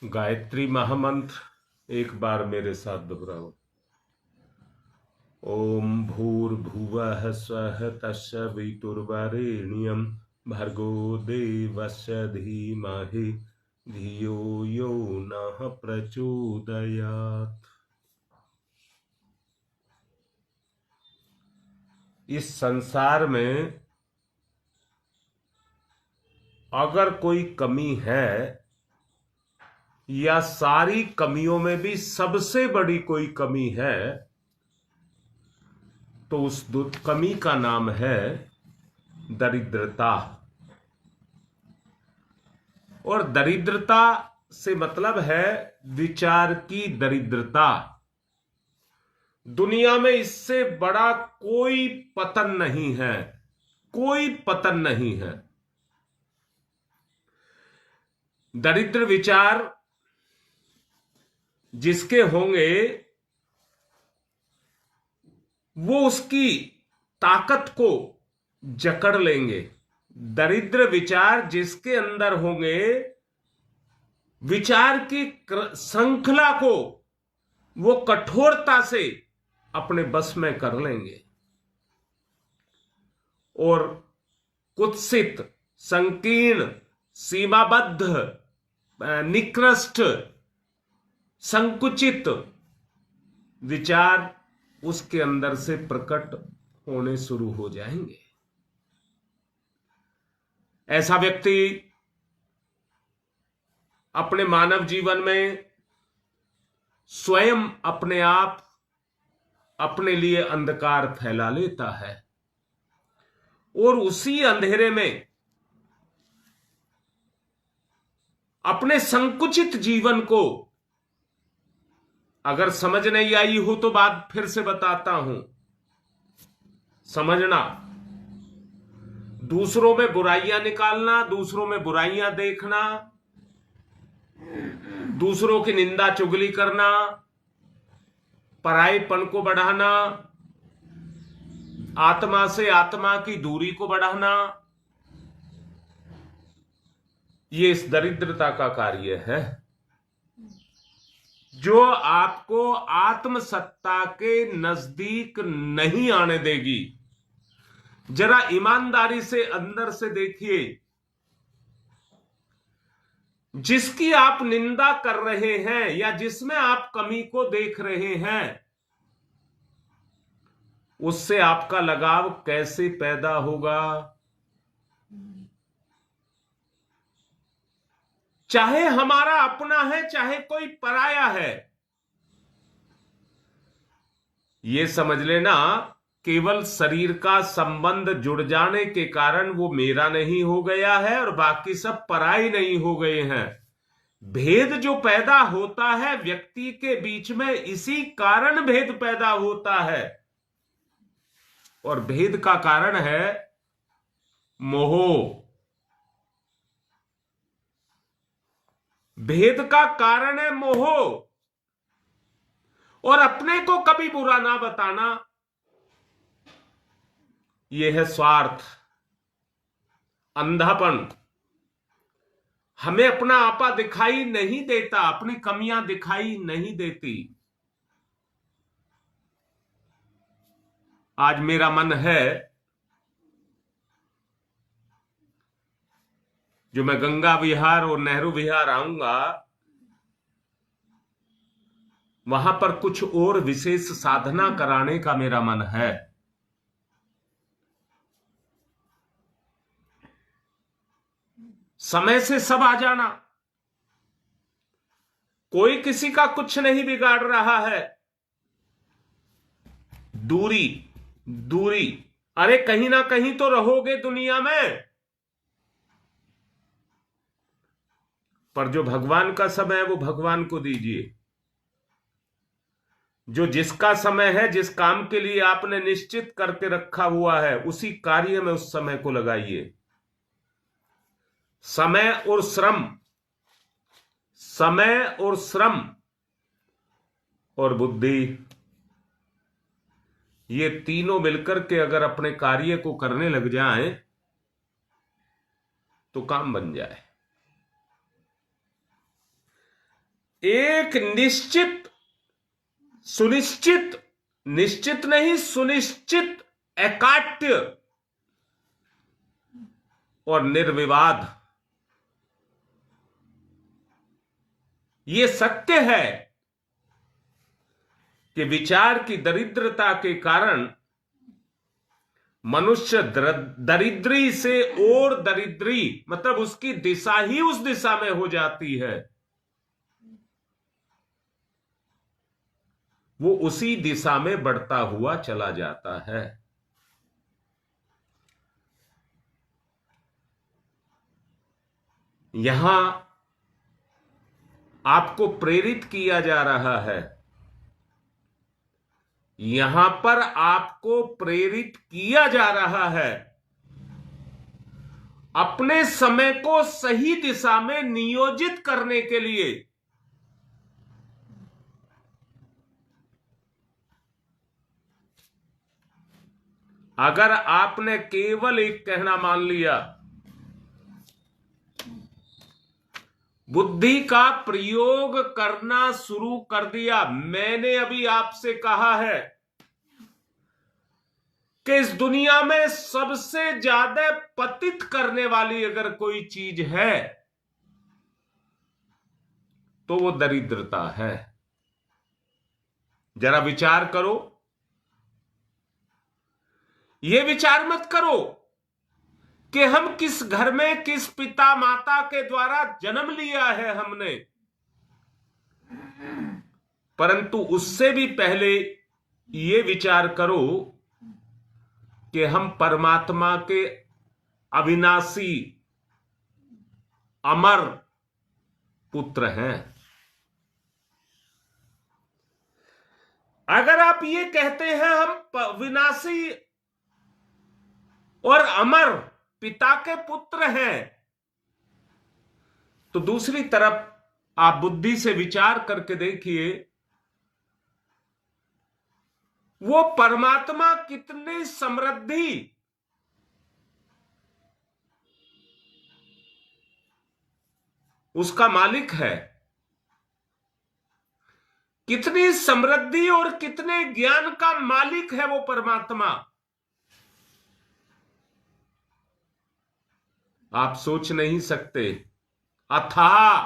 गायत्री महामंत्र एक बार मेरे साथ दोहराओ। ओम भूर्भुवः स्वः तत्सवितुर्वरेण्यं भर्गो देवस्य धीमहि धियो यो नः प्रचोदयात्। इस संसार में अगर कोई कमी है या सारी कमियों में भी सबसे बड़ी कोई कमी है तो उस कमी का नाम है दरिद्रता। और दरिद्रता से मतलब है विचार की दरिद्रता। दुनिया में इससे बड़ा कोई पतन नहीं है, कोई पतन नहीं है। दरिद्र विचार जिसके होंगे वो उसकी ताकत को जकड़ लेंगे। दरिद्र विचार जिसके अंदर होंगे विचार की श्रृंखला को वो कठोरता से अपने बस में कर लेंगे और कुत्सित, संकीर्ण, सीमाबद्ध, निकृष्ट, संकुचित विचार उसके अंदर से प्रकट होने शुरू हो जाएंगे। ऐसा व्यक्ति अपने मानव जीवन में स्वयं अपने आप अपने लिए अंधकार फैला लेता है और उसी अंधेरे में अपने संकुचित जीवन को, अगर समझ नहीं आई हो तो बात फिर से बताता हूं, समझना। दूसरों में बुराइयां निकालना, दूसरों में बुराइयां देखना, दूसरों की निंदा चुगली करना, परायेपन को बढ़ाना, आत्मा से आत्मा की दूरी को बढ़ाना, ये इस दरिद्रता का कार्य है जो आपको आत्मसत्ता के नजदीक नहीं आने देगी। जरा ईमानदारी से अंदर से देखिए, जिसकी आप निंदा कर रहे हैं या जिसमें आप कमी को देख रहे हैं उससे आपका लगाव कैसे पैदा होगा? चाहे हमारा अपना है चाहे कोई पराया है, ये समझ लेना केवल शरीर का संबंध जुड़ जाने के कारण वो मेरा नहीं हो गया है और बाकी सब पराई नहीं हो गए हैं। भेद जो पैदा होता है व्यक्ति के बीच में, इसी कारण भेद पैदा होता है और भेद का कारण है मोह। भेद का कारण है मोह और अपने को कभी बुरा ना बताना, यह है स्वार्थ, अंधापन। हमें अपना आपा दिखाई नहीं देता, अपनी कमियां दिखाई नहीं देती। आज मेरा मन है जो मैं गंगा विहार और नेहरू विहार आऊंगा, वहां पर कुछ और विशेष साधना कराने का मेरा मन है। समय से सब आ जाना, कोई किसी का कुछ नहीं बिगाड़ रहा है। दूरी दूरी, अरे कहीं ना कहीं तो रहोगे दुनिया में, पर जो भगवान का समय है वो भगवान को दीजिए। जो जिसका समय है, जिस काम के लिए आपने निश्चित करके रखा हुआ है, उसी कार्य में उस समय को लगाइए। समय और श्रम, समय और श्रम और बुद्धि, ये तीनों मिलकर के अगर अपने कार्य को करने लग जाएं तो काम बन जाए। एक निश्चित, सुनिश्चित, निश्चित नहीं सुनिश्चित, एकाट्य और निर्विवाद ये सत्य है कि विचार की दरिद्रता के कारण मनुष्य दरिद्री से और दरिद्री, मतलब उसकी दिशा ही उस दिशा में हो जाती है, वो उसी दिशा में बढ़ता हुआ चला जाता है। यहां आपको प्रेरित किया जा रहा है, यहां पर आपको प्रेरित किया जा रहा है अपने समय को सही दिशा में नियोजित करने के लिए। अगर आपने केवल एक कहना मान लिया, बुद्धि का प्रयोग करना शुरू कर दिया, मैंने अभी आपसे कहा है कि इस दुनिया में सबसे ज्यादा पतित करने वाली अगर कोई चीज है तो वो दरिद्रता है। जरा विचार करो, ये विचार मत करो कि हम किस घर में किस पिता माता के द्वारा जन्म लिया है हमने, परंतु उससे भी पहले ये विचार करो कि हम परमात्मा के अविनाशी अमर पुत्र हैं। अगर आप ये कहते हैं हम विनाशी और अमर पिता के पुत्र हैं, तो दूसरी तरफ आप बुद्धि से विचार करके देखिए वो परमात्मा कितनी समृद्धि उसका मालिक है, कितनी समृद्धि और कितने ज्ञान का मालिक है वो परमात्मा। आप सोच नहीं सकते, अथाह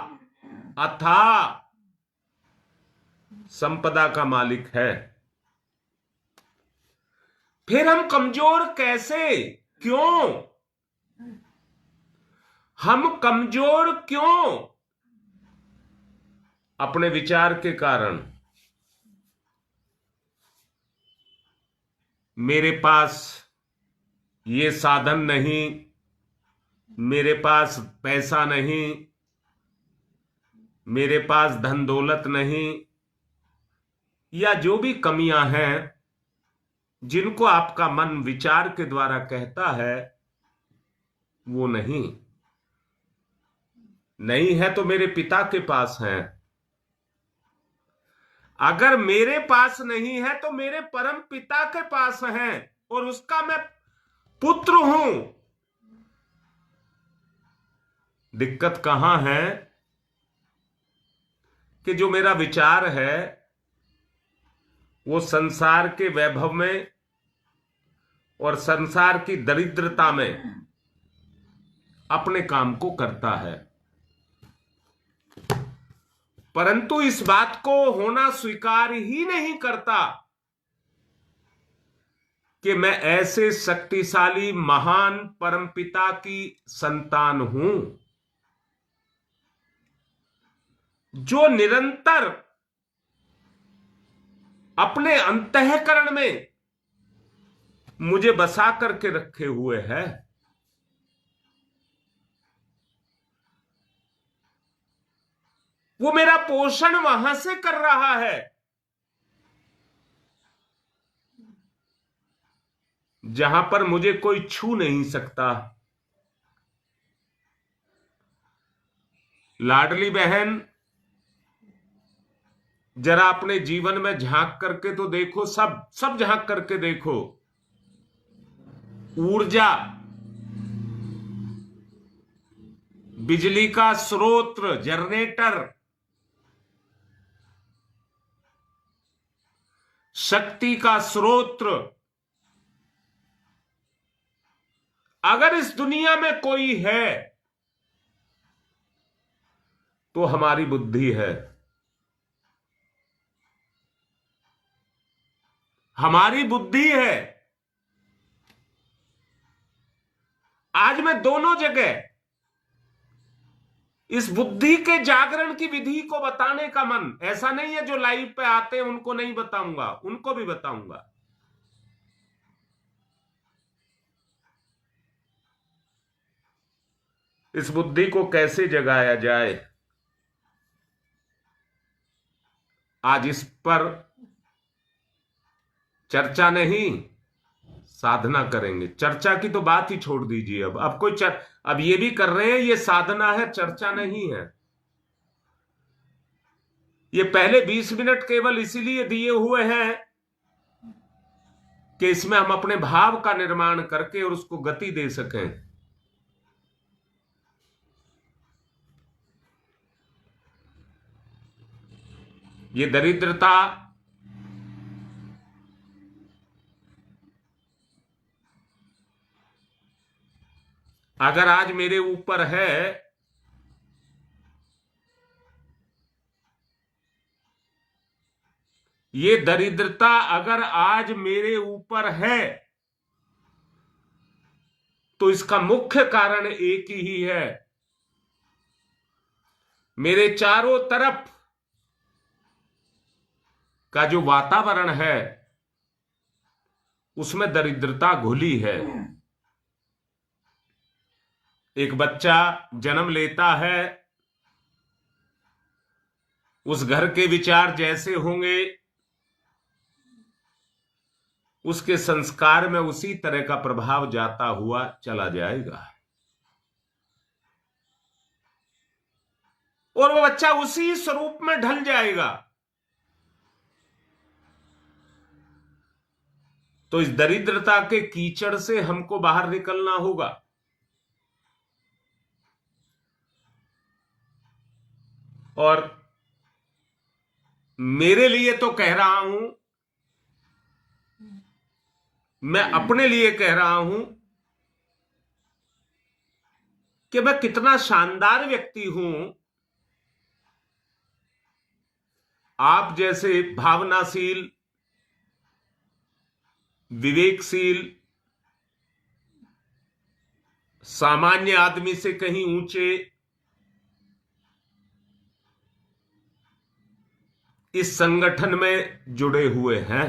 अथाह संपदा का मालिक है। फिर हम कमजोर कैसे, क्यों हम कमजोर क्यों? अपने विचार के कारण। मेरे पास ये साधन नहीं, मेरे पास पैसा नहीं, मेरे पास धन दौलत नहीं, या जो भी कमियां हैं जिनको आपका मन विचार के द्वारा कहता है वो नहीं है तो मेरे पिता के पास हैं। अगर मेरे पास नहीं है तो मेरे परम पिता के पास हैं और उसका मैं पुत्र हूं। दिक्कत कहां है कि जो मेरा विचार है वो संसार के वैभव में और संसार की दरिद्रता में अपने काम को करता है, परंतु इस बात को होना स्वीकार ही नहीं करता कि मैं ऐसे शक्तिशाली महान परमपिता की संतान हूं जो निरंतर अपने अंतःकरण में मुझे बसा करके रखे हुए है। वो मेरा पोषण वहां से कर रहा है जहां पर मुझे कोई छू नहीं सकता। लाडली बहन, जरा अपने जीवन में झांक करके तो देखो, सब झांक करके देखो। ऊर्जा, बिजली का स्रोत, जनरेटर, शक्ति का स्रोत अगर इस दुनिया में कोई है तो हमारी बुद्धि है। हमारी बुद्धि है। आज मैं दोनों जगह इस बुद्धि के जागरण की विधि को बताने का मन, ऐसा नहीं है जो लाइव पे आते हैं उनको नहीं बताऊंगा, उनको भी बताऊंगा। इस बुद्धि को कैसे जगाया जाए, आज इस पर चर्चा नहीं, साधना करेंगे। चर्चा की तो बात ही छोड़ दीजिए। अब कोई अब ये भी कर रहे हैं, ये साधना है, चर्चा नहीं है। ये पहले 20 मिनट केवल इसीलिए दिए हुए हैं कि इसमें हम अपने भाव का निर्माण करके और उसको गति दे सकें। ये दरिद्रता अगर आज मेरे ऊपर है, ये दरिद्रता अगर आज मेरे ऊपर है तो इसका मुख्य कारण एक ही है। मेरे चारों तरफ का जो वातावरण है उसमें दरिद्रता घुली है। एक बच्चा जन्म लेता है, उस घर के विचार जैसे होंगे उसके संस्कार में उसी तरह का प्रभाव जाता हुआ चला जाएगा और वो बच्चा उसी स्वरूप में ढल जाएगा। तो इस दरिद्रता के कीचड़ से हमको बाहर निकलना होगा। और मेरे लिए तो कह रहा हूं, मैं अपने लिए कह रहा हूं कि मैं कितना शानदार व्यक्ति हूं। आप जैसे भावनाशील, विवेकशील, सामान्य आदमी से कहीं ऊंचे इस संगठन में जुड़े हुए हैं।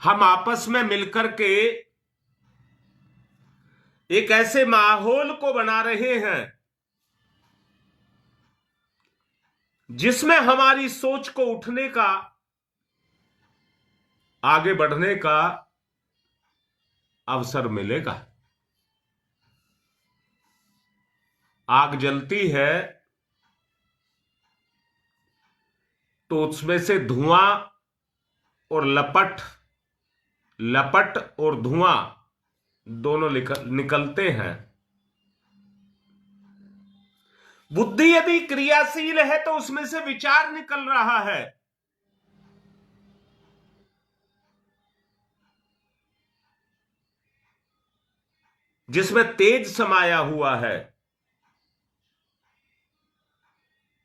हम आपस में मिलकर के एक ऐसे माहौल को बना रहे हैं जिसमें हमारी सोच को उठने का, आगे बढ़ने का अवसर मिलेगा। आग जलती है तो उसमें से धुआं और लपट और धुआं दोनों निकलते हैं। बुद्धि यदि क्रियाशील है तो उसमें से विचार निकल रहा है। जिसमें तेज समाया हुआ है,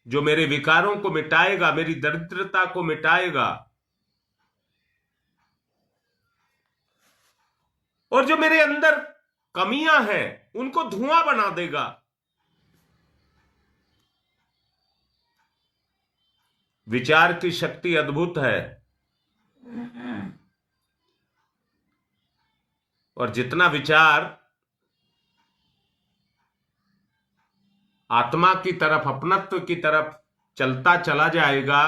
जो मेरे विकारों को मिटाएगा, मेरी दरिद्रता को मिटाएगा और जो मेरे अंदर कमियां हैं उनको धुआं बना देगा। विचार की शक्ति अद्भुत है और जितना विचार आत्मा की तरफ, अपनत्व की तरफ चलता चला जाएगा,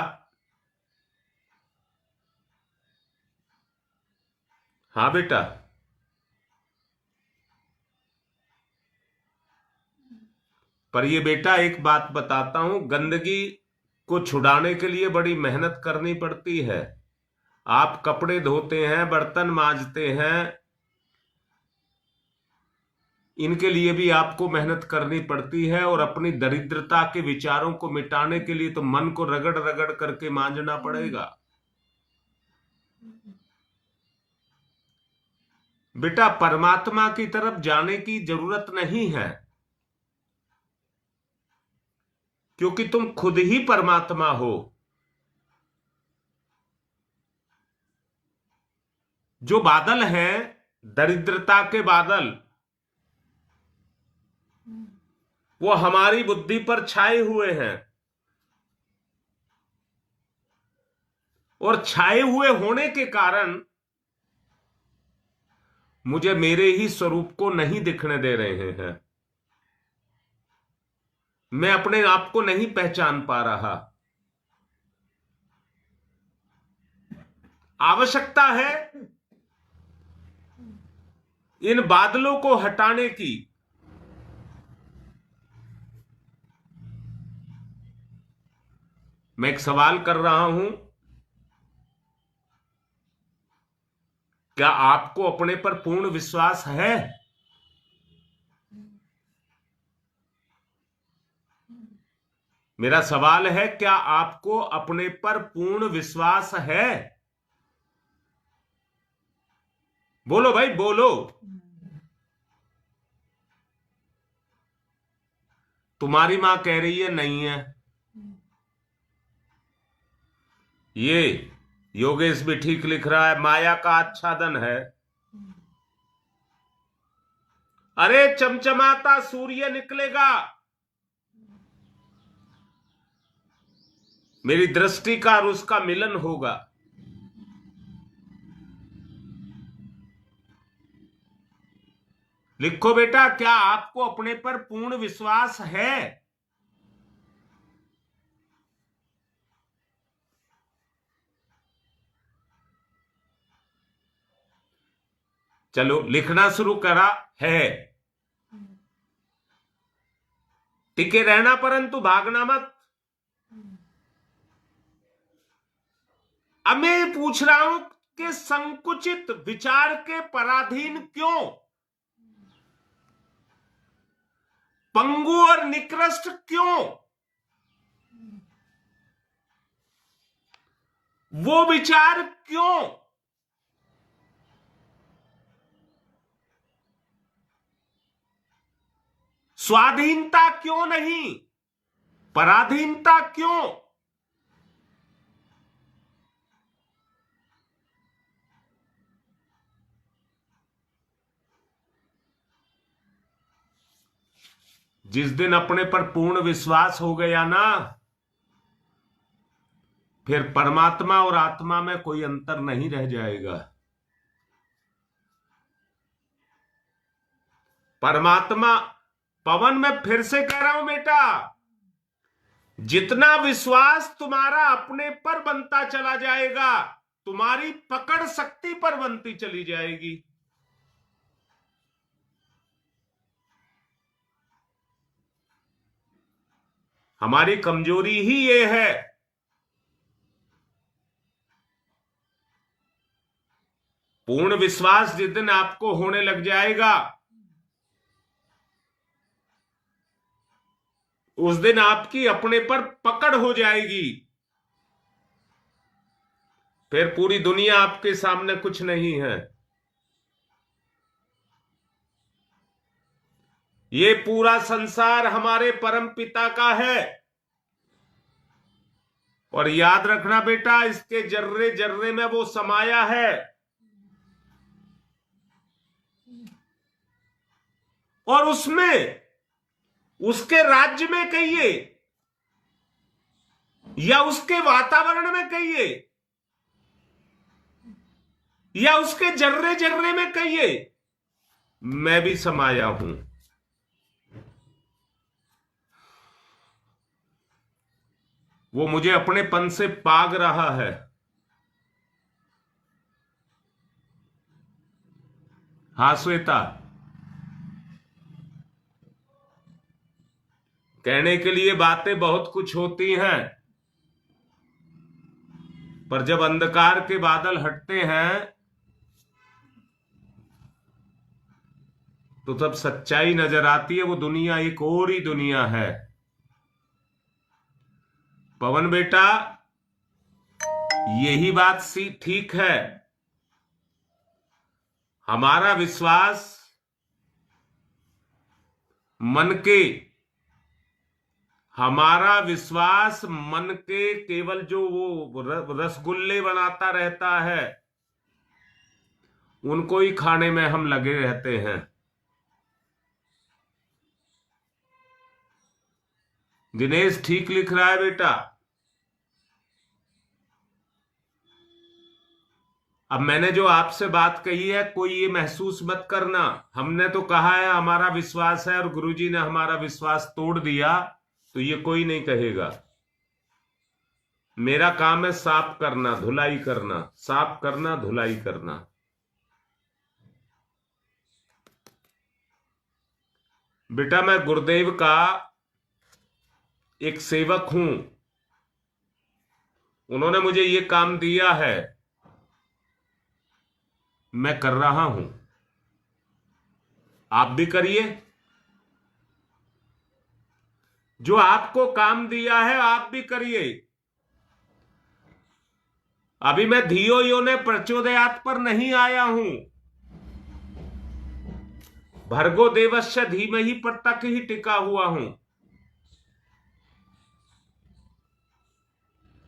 हाँ बेटा, पर ये बेटा एक बात बताता हूं, गंदगी को छुड़ाने के लिए बड़ी मेहनत करनी पड़ती है। आप कपड़े धोते हैं, बर्तन मांजते हैं, इनके लिए भी आपको मेहनत करनी पड़ती है, और अपनी दरिद्रता के विचारों को मिटाने के लिए तो मन को रगड़ रगड़ करके मांझना पड़ेगा। बेटा, परमात्मा की तरफ जाने की जरूरत नहीं है, क्योंकि तुम खुद ही परमात्मा हो। जो बादल हैं, दरिद्रता के बादल, वो हमारी बुद्धि पर छाए हुए हैं, और छाए हुए होने के कारण मुझे मेरे ही स्वरूप को नहीं दिखने दे रहे हैं। मैं अपने आप को नहीं पहचान पा रहा। आवश्यकता है इन बादलों को हटाने की। मैं एक सवाल कर रहा हूं, क्या आपको अपने पर पूर्ण विश्वास है? मेरा सवाल है, क्या आपको अपने पर पूर्ण विश्वास है? बोलो भाई, बोलो। तुम्हारी मां कह रही है नहीं है। ये योगेश भी ठीक लिख रहा है, माया का आच्छादन है। अरे चमचमाता सूर्य निकलेगा, मेरी दृष्टि का और उसका मिलन होगा। लिखो बेटा, क्या आपको अपने पर पूर्ण विश्वास है? चलो, लिखना शुरू करा है। टिके रहना, परंतु भागना मत। अब मैं पूछ रहा हूं कि संकुचित विचार के पराधीन क्यों? पंगु और निकृष्ट क्यों? वो विचार क्यों? स्वाधीनता क्यों नहीं? पराधीनता क्यों? जिस दिन अपने पर पूर्ण विश्वास हो गया ना, फिर परमात्मा और आत्मा में कोई अंतर नहीं रह जाएगा। परमात्मा, पवन, मैं फिर से कह रहा हूं बेटा, जितना विश्वास तुम्हारा अपने पर बनता चला जाएगा, तुम्हारी पकड़ शक्ति पर बनती चली जाएगी। हमारी कमजोरी ही ये है। पूर्ण विश्वास जिस दिन आपको होने लग जाएगा, उस दिन आपकी अपने पर पकड़ हो जाएगी। फिर पूरी दुनिया आपके सामने कुछ नहीं है। ये पूरा संसार हमारे परम पिता का है। और याद रखना बेटा, इसके जर्रे जर्रे में वो समाया है। और उसमें, उसके राज्य में कहिए या उसके वातावरण में कहिए या उसके जर्रे जर्रे में कहिए, मैं भी समाया हूं। वो मुझे अपने पन से पाग रहा है। हाँ श्वेता, कहने के लिए बातें बहुत कुछ होती हैं, पर जब अंधकार के बादल हटते हैं तो तब सच्चाई नजर आती है। वो दुनिया एक और ही दुनिया है। पवन बेटा, यही बात सी ठीक है। हमारा विश्वास मन के हमारा विश्वास मन के केवल जो वो रसगुल्ले बनाता रहता है, उनको ही खाने में हम लगे रहते हैं। दिनेश ठीक लिख रहा है बेटा। अब मैंने जो आपसे बात कही है, कोई ये महसूस मत करना। हमने तो कहा है हमारा विश्वास है और गुरुजी ने हमारा विश्वास तोड़ दिया, तो ये कोई नहीं कहेगा। मेरा काम है साफ करना, धुलाई करना, साफ करना, धुलाई करना। बेटा, मैं गुरुदेव का एक सेवक हूं। उन्होंने मुझे ये काम दिया है, मैं कर रहा हूं। आप भी करिए। जो आपको काम दिया है आप भी करिए। अभी मैं धियो यो ने प्रचोदयात पर नहीं आया हूं। भर्गो देवस्य धीमहि पर तक ही टिका हुआ हूं।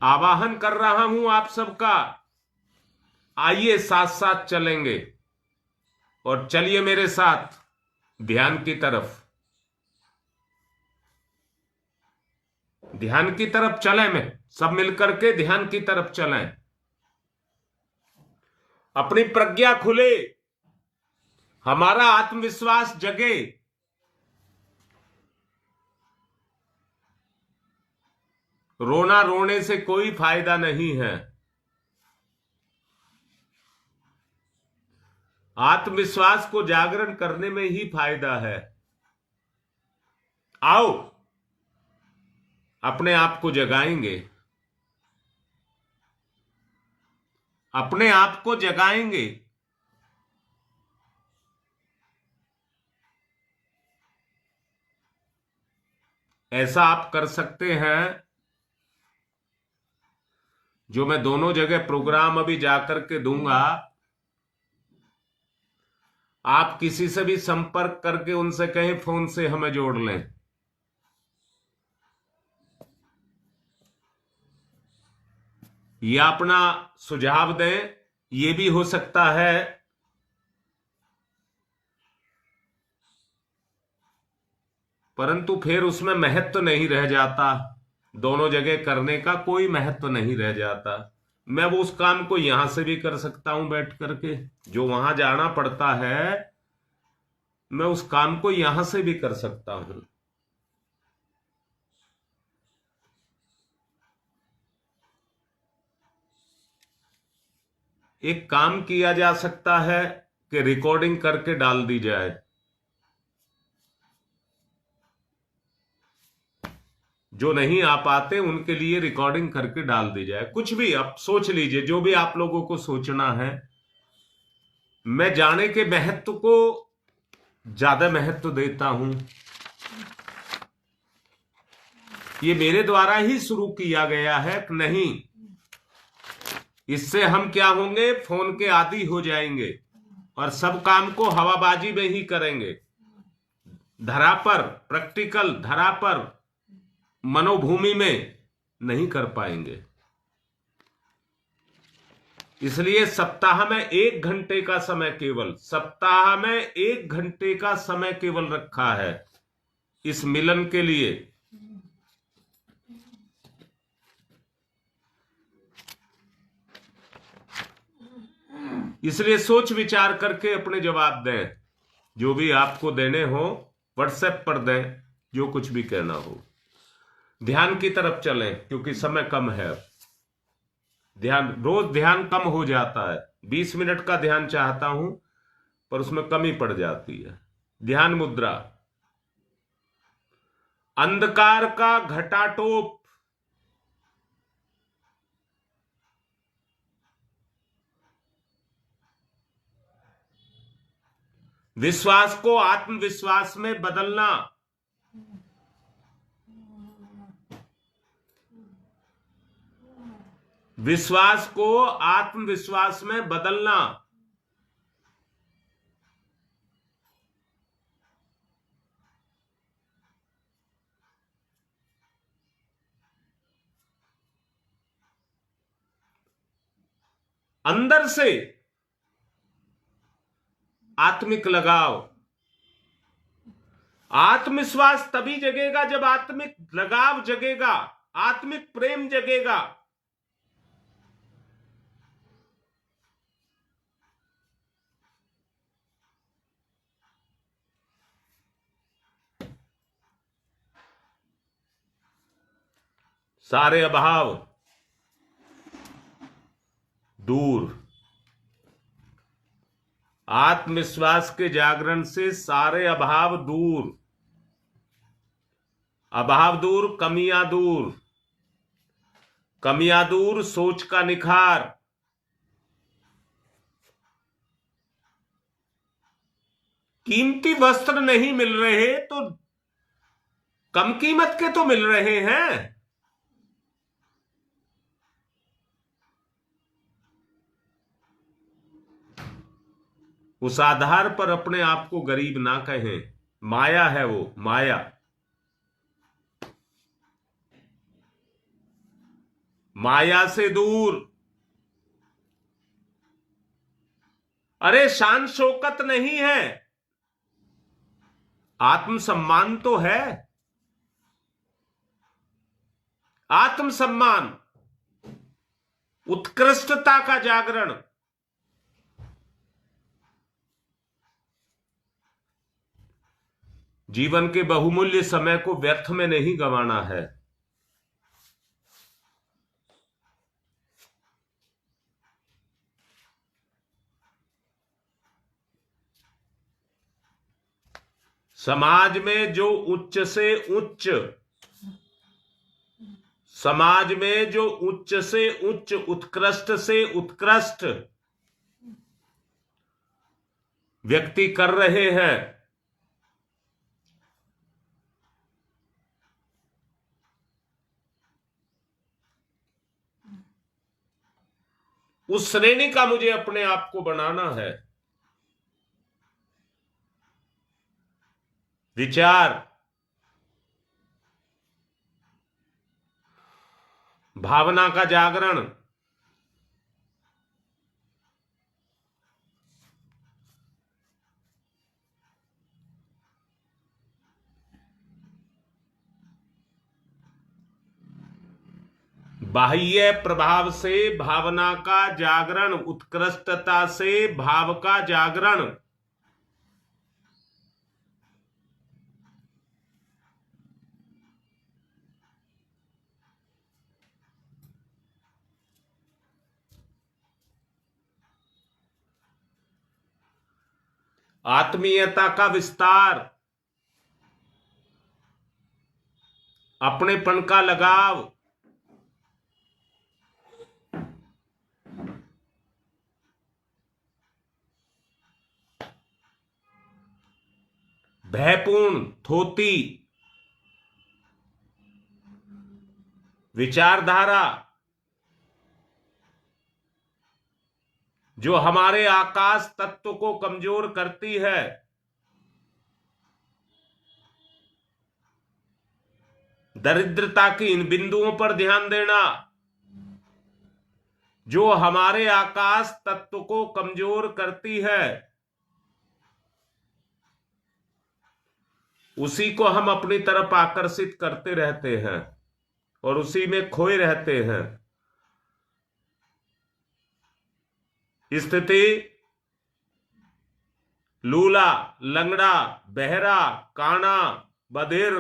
आवाहन कर रहा हूं आप सबका, आइए साथ साथ चलेंगे। और चलिए मेरे साथ ध्यान की तरफ। ध्यान की तरफ चलें, में सब मिलकर के ध्यान की तरफ चलें। अपनी प्रज्ञा खुले, हमारा आत्मविश्वास जगे। रोना रोने से कोई फायदा नहीं है। आत्मविश्वास को जागरण करने में ही फायदा है। आओ, अपने आप को जगाएंगे, अपने आप को जगाएंगे। ऐसा आप कर सकते हैं, जो मैं दोनों जगह प्रोग्राम अभी जाकर के दूंगा। आप किसी से भी संपर्क करके उनसे कहें फोन से हमें जोड़ लें। या अपना सुझाव दें। ये भी हो सकता है परंतु फिर उसमें महत्व नहीं रह जाता। दोनों जगह करने का कोई महत्व नहीं रह जाता। मैं वो उस काम को यहां से भी कर सकता हूं बैठ करके, जो वहां जाना पड़ता है मैं उस काम को यहां से भी कर सकता हूं। एक काम किया जा सकता है कि रिकॉर्डिंग करके डाल दी जाए। जो नहीं आ पाते उनके लिए रिकॉर्डिंग करके डाल दी जाए। कुछ भी आप सोच लीजिए, जो भी आप लोगों को सोचना है। मैं जाने के महत्व को ज्यादा महत्व देता हूं। ये मेरे द्वारा ही शुरू किया गया है कि नहीं, इससे हम क्या होंगे, फोन के आदी हो जाएंगे और सब काम को हवाबाजी में ही करेंगे। धरा पर, प्रैक्टिकल धरा पर, मनोभूमि में नहीं कर पाएंगे। इसलिए सप्ताह में 1 घंटे का समय, केवल सप्ताह में 1 घंटे का समय केवल रखा है इस मिलन के लिए। इसलिए सोच विचार करके अपने जवाब दें। जो भी आपको देने हो व्हाट्सएप पर दें, जो कुछ भी कहना हो। ध्यान की तरफ चलें क्योंकि समय कम है। रोज ध्यान कम हो जाता है। 20 मिनट का ध्यान चाहता हूं पर उसमें कमी पड़ जाती है। ध्यान मुद्रा। अंधकार का घटाटोप विश्वास को आत्मविश्वास में बदलना, विश्वास को आत्मविश्वास में बदलना। अंदर से आत्मिक लगाव। आत्मविश्वास तभी जगेगा जब आत्मिक लगाव जगेगा, आत्मिक प्रेम जगेगा। सारे अभाव दूर। आत्मविश्वास के जागरण से सारे अभाव दूर। अभाव दूर, कमियां दूर। कमियां दूर, सोच का निखार। कीमती वस्त्र नहीं मिल रहे तो कम कीमत के तो मिल रहे हैं। उस आधार पर अपने आप को गरीब ना कहें। माया है वो, माया। माया से दूर। अरे शान शौकत नहीं है, आत्मसम्मान तो है। आत्मसम्मान, उत्कृष्टता का जागरण। जीवन के बहुमूल्य समय को व्यर्थ में नहीं गंवाना है। समाज में जो उच्च से उच्च, समाज में जो उच्च से उच्च, उत्कृष्ट से उत्कृष्ट व्यक्ति कर रहे हैं, उस श्रेणी का मुझे अपने आप को बनाना है। विचार, भावना का जागरण। बाह्य प्रभाव से भावना का जागरण, उत्कृष्टता से भाव का जागरण। आत्मीयता का विस्तार, अपनेपन का लगाव। भयपूर्ण, थोती विचारधारा जो हमारे आकाश तत्व को कमजोर करती है। दरिद्रता की इन बिंदुओं पर ध्यान देना जो हमारे आकाश तत्व को कमजोर करती है, उसी को हम अपनी तरफ आकर्षित करते रहते हैं और उसी में खोए रहते हैं। स्थिति लूला, लंगड़ा, बहरा, काना, बधिर,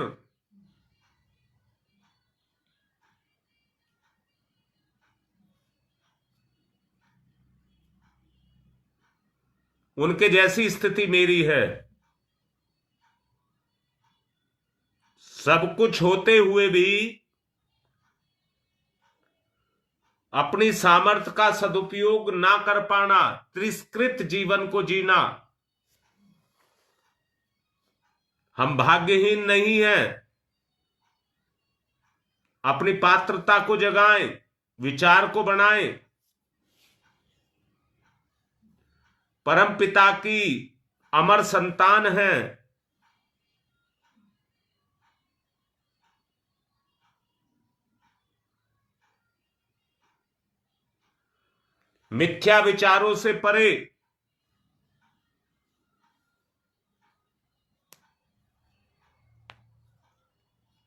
उनके जैसी स्थिति मेरी है। सब कुछ होते हुए भी अपनी सामर्थ्य का सदुपयोग ना कर पाना, तिरस्कृत जीवन को जीना। हम भाग्यहीन नहीं हैं। अपनी पात्रता को जगाएं, विचार को बनाएं। परम पिता की अमर संतान हैं। मिथ्या विचारों से परे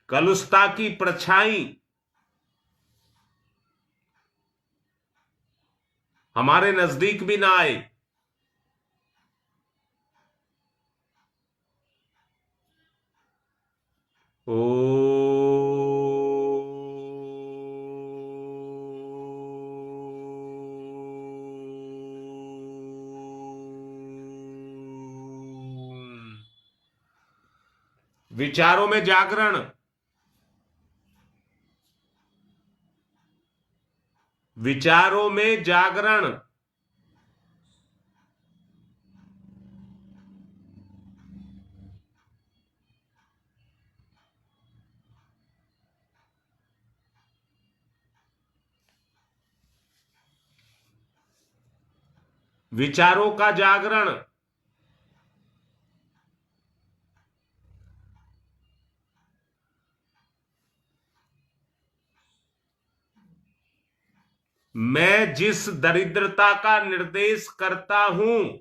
कलुषता की परछाई हमारे नजदीक भी ना आए। ओ विचारों में जागरण, विचारों में जागरण। विचारों का जागरण। मैं जिस दरिद्रता का निर्देश करता हूं,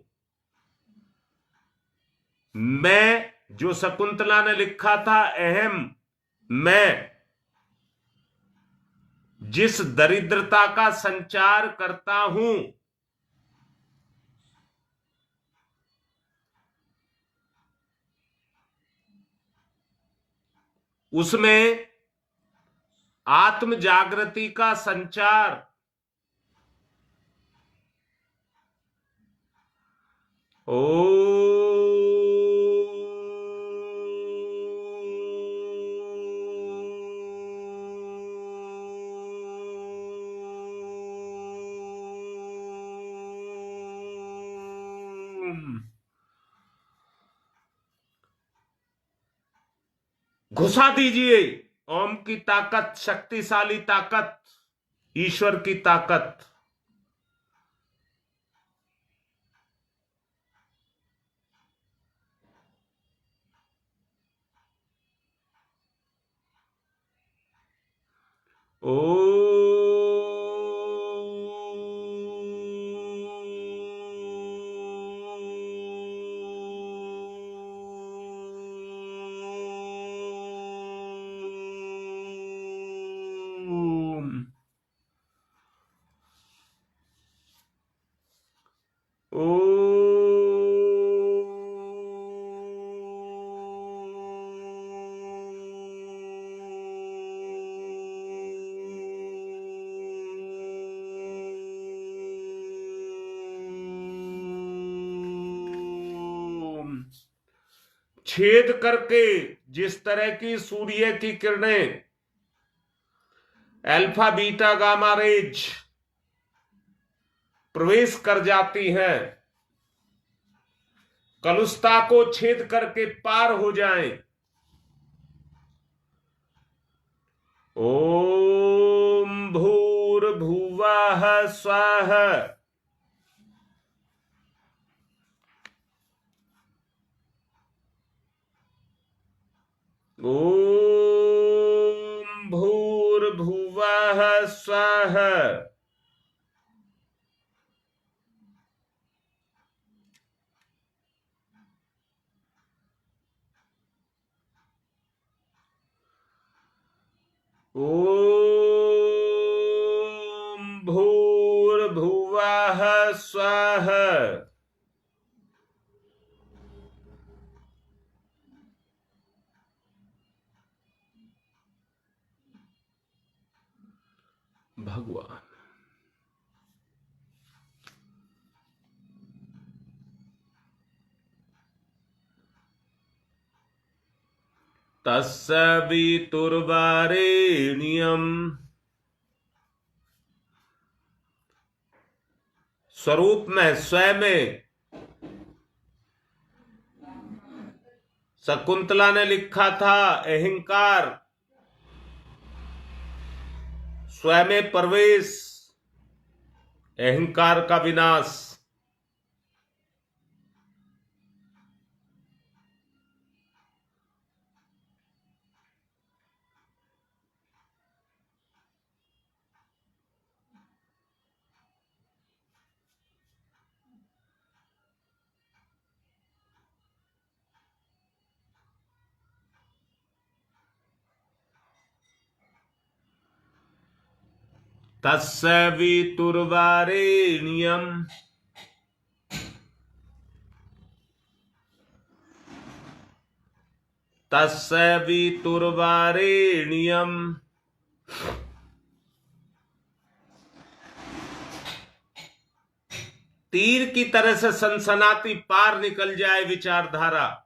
मैं जो शकुंतला ने लिखा था अहम, मैं जिस दरिद्रता का संचार करता हूं, उसमें आत्म जागृति का संचार ओ घुसा दीजिए ओम की ताकत, शक्तिशाली ताकत, ईश्वर की ताकत। ओ छेद करके जिस तरह की सूर्य की किरणें अल्फा बीटा गामा रेज प्रवेश कर जाती हैं, कलुषता को छेद करके पार हो जाएं। ओम भूर्भुवः स्वः। ओम भूर्भुवः स्वः। ओम भूर्भुवः स्वः। भगवान तस्य वितुर्वरेण्यम् स्वरूप में, स्वयं में शकुंतला ने लिखा था अहंकार स्वयं प्रवेश, अहंकार का विनाश। तस्य वितुर्वरेण्यम् तस्य वितुर्वरेण्यम् तीर की तरह से सनसनाती पार निकल जाए विचारधारा,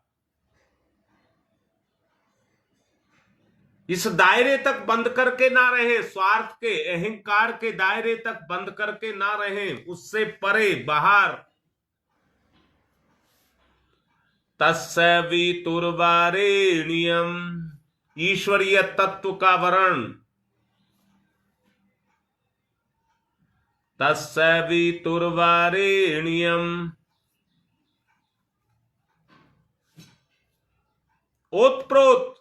इस दायरे तक बंद करके ना रहे, स्वार्थ के अहंकार के दायरे तक बंद करके ना रहे, उससे परे बाहर। तस्य वितुर्वरेण्यम्, ईश्वरीय तत्व का वर्ण। तस्य वितुर्वरेण्यम्, ओतप्रोत,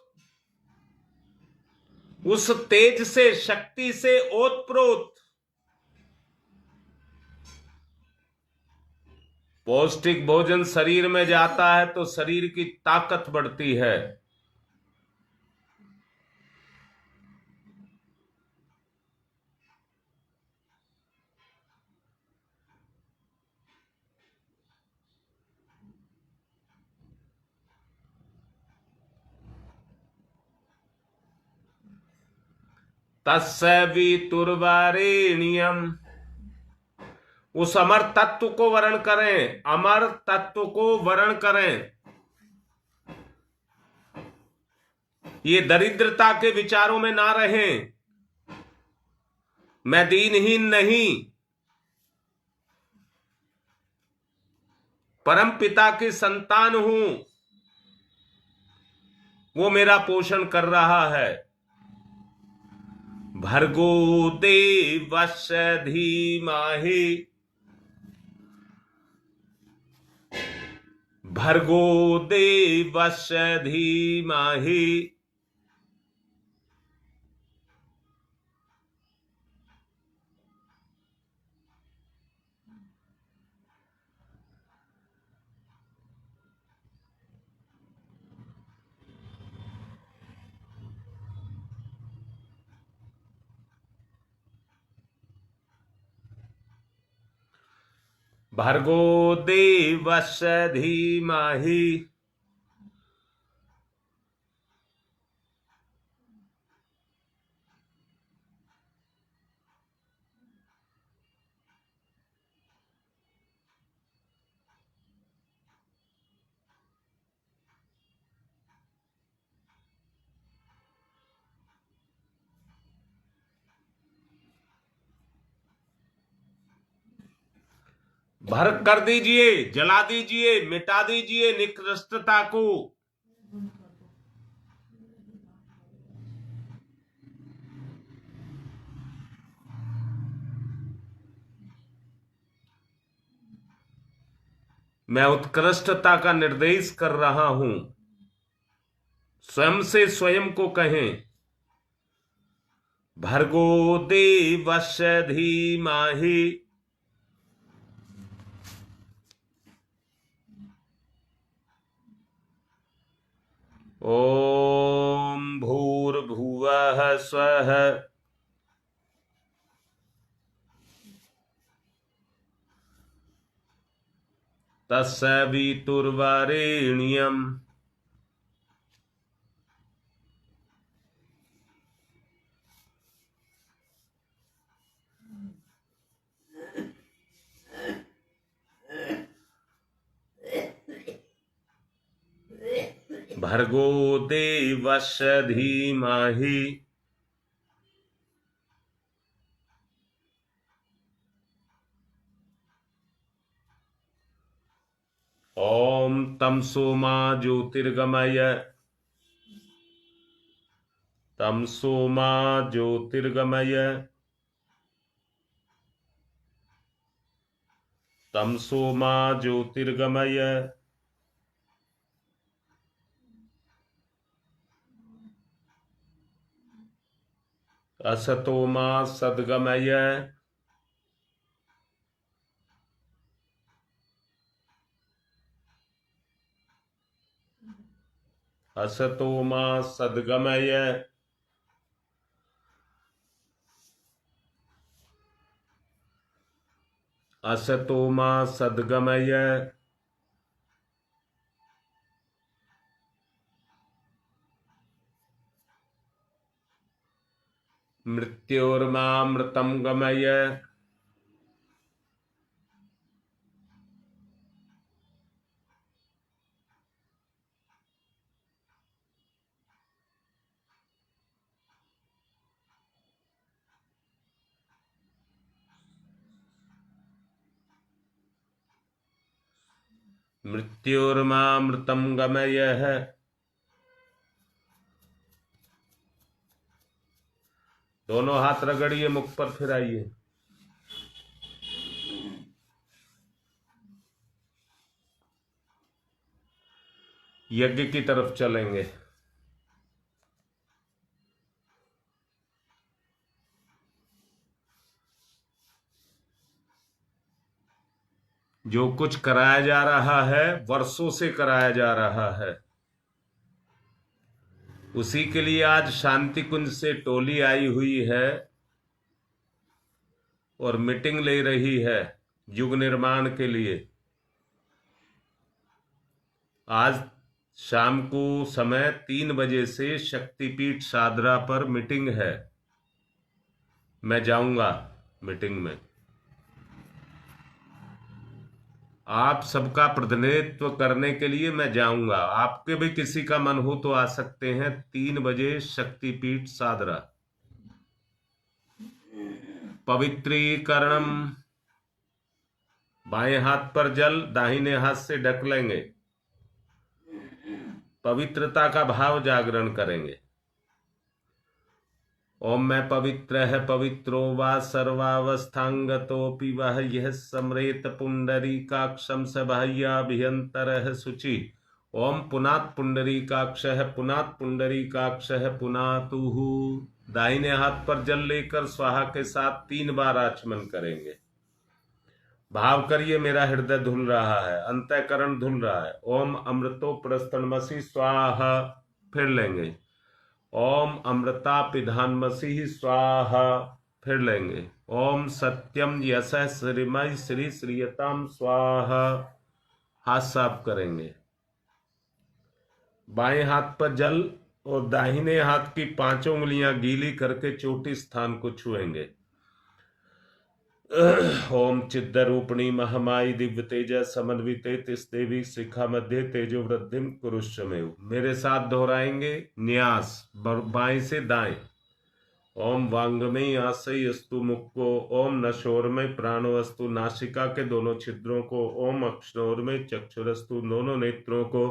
उस तेज से, शक्ति से ओतप्रोत। पौष्टिक भोजन शरीर में जाता है तो शरीर की ताकत बढ़ती है। तस्य वितुर्वरेण्यम्, उस अमर तत्व को वर्ण करें, अमर तत्व को वर्ण करें। ये दरिद्रता के विचारों में ना रहें, मैं दीनहीन नहीं, परम पिता की संतान हूं, वो मेरा पोषण कर रहा है। भर्गो देवस्य धीमहि, भर्गो देवस्य धीमहि। भर्गो देवस्य धीमहि। भर कर दीजिए, जला दीजिए, मिटा दीजिए निकृष्टता को। मैं उत्कृष्टता का निर्देश कर रहा हूं। स्वयं से स्वयं को कहें, भर्गो देवस्य धीमहि। ओम भूर्भुवः स्वः, तस्य वितुर्वरेण्यम्। भर्गो देवस्य धीमहि। ओम तमसो मा ज्योतिर्गमय, तमसो मा ज्योतिर्गमय, तमसो मा ज्योतिर्गमय। असतो मा सद्गमय, असतो मा सद्गमय। असतो मा सद्गमय। मृत्योर्मामृतं गमय, मृत्योर्मामृतं गमय। दोनों हाथ रगड़िए मुख पर, फिर आइए। यज्ञ की तरफ चलेंगे। जो कुछ कराया जा रहा है, वर्षों से कराया जा रहा है, उसी के लिए आज शांति कुंज से टोली आई हुई है और मीटिंग ले रही है युग निर्माण के लिए। आज शाम को समय 3 बजे से शक्तिपीठ सादरा पर मीटिंग है। मैं जाऊंगा मीटिंग में। आप सबका प्रतिनिधित्व करने के लिए मैं जाऊंगा। आपके भी किसी का मन हो तो आ सकते हैं। 3 बजे शक्तिपीठ सादरा। पवित्रीकरणम, बाएं हाथ पर जल दाहिने हाथ से ढक लेंगे। पवित्रता का भाव जागरण करेंगे। ओम मैं पवित्र है पवित्रो वा सर्वावस्थांगतोपि वह यह समरेत पुंडरीकाक्षम स बाह्याभ्यंतर शुचि। ओम पुनात पुंडरीकाक्ष है, पुनात पुंडरीकाक्ष है, पुनातुः। दाहिने हाथ पर जल लेकर स्वाहा के साथ 3 बार आचमन करेंगे। भाव करिए मेरा हृदय धुल रहा है, अंतःकरण धुल रहा है। ओम अमृतो प्रस्तनमसि स्वाहा। फिर लेंगे। ओम अमृता पिधानमसि स्वाहा। फिर लेंगे। ओम सत्यम यशः श्रीमय श्री श्रीयताम स्वाहा। हाथ साफ करेंगे। बाएं हाथ पर जल और दाहिने हाथ की 5 उंगलियां गीली करके चोटी स्थान को छुएंगे। ओम चिद्रूपिणी महामाई दिव्य तेज समन्विते तिस देवी शिखा मध्य तेजो वृद्धिम कुरुष्वमेव। मेरे साथ दोहराएंगे। न्यास बाएं से दाएं। ओम वांगमय आशय अस्तु मुख को। ओम नशोरमय प्राणो अस्तु नासिका के दोनों छिद्रों को। ओम अक्षणोरमय चक्षुरस्तु दोनों नेत्रों को।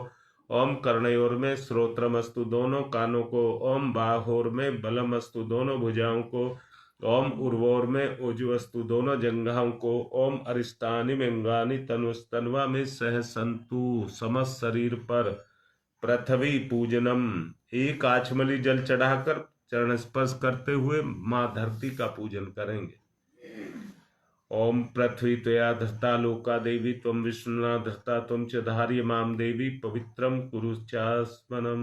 ओम कर्णयोर में श्रोत्रम अस्तु दोनों कानों को। ओम बाहोर में बलम अस्तु दोनों भुजाओं को। ओम उर्वोर में ओजुअस्तु दोनों जंघाओं को। ओम अरिष्टानि अंगानि तनुस्तन्वा में सह संतु। समस्त शरीर पर पृथ्वी पूजनम। एक आचमली जल चढ़ाकर चरण स्पर्श करते हुए मां धरती का पूजन करेंगे। ओम पृथ्वी त्वया धृता लोका देवी त्वं विष्णुना धृता त्वं च धार्य माम देवी पवित्रम कुरु चास्मनम।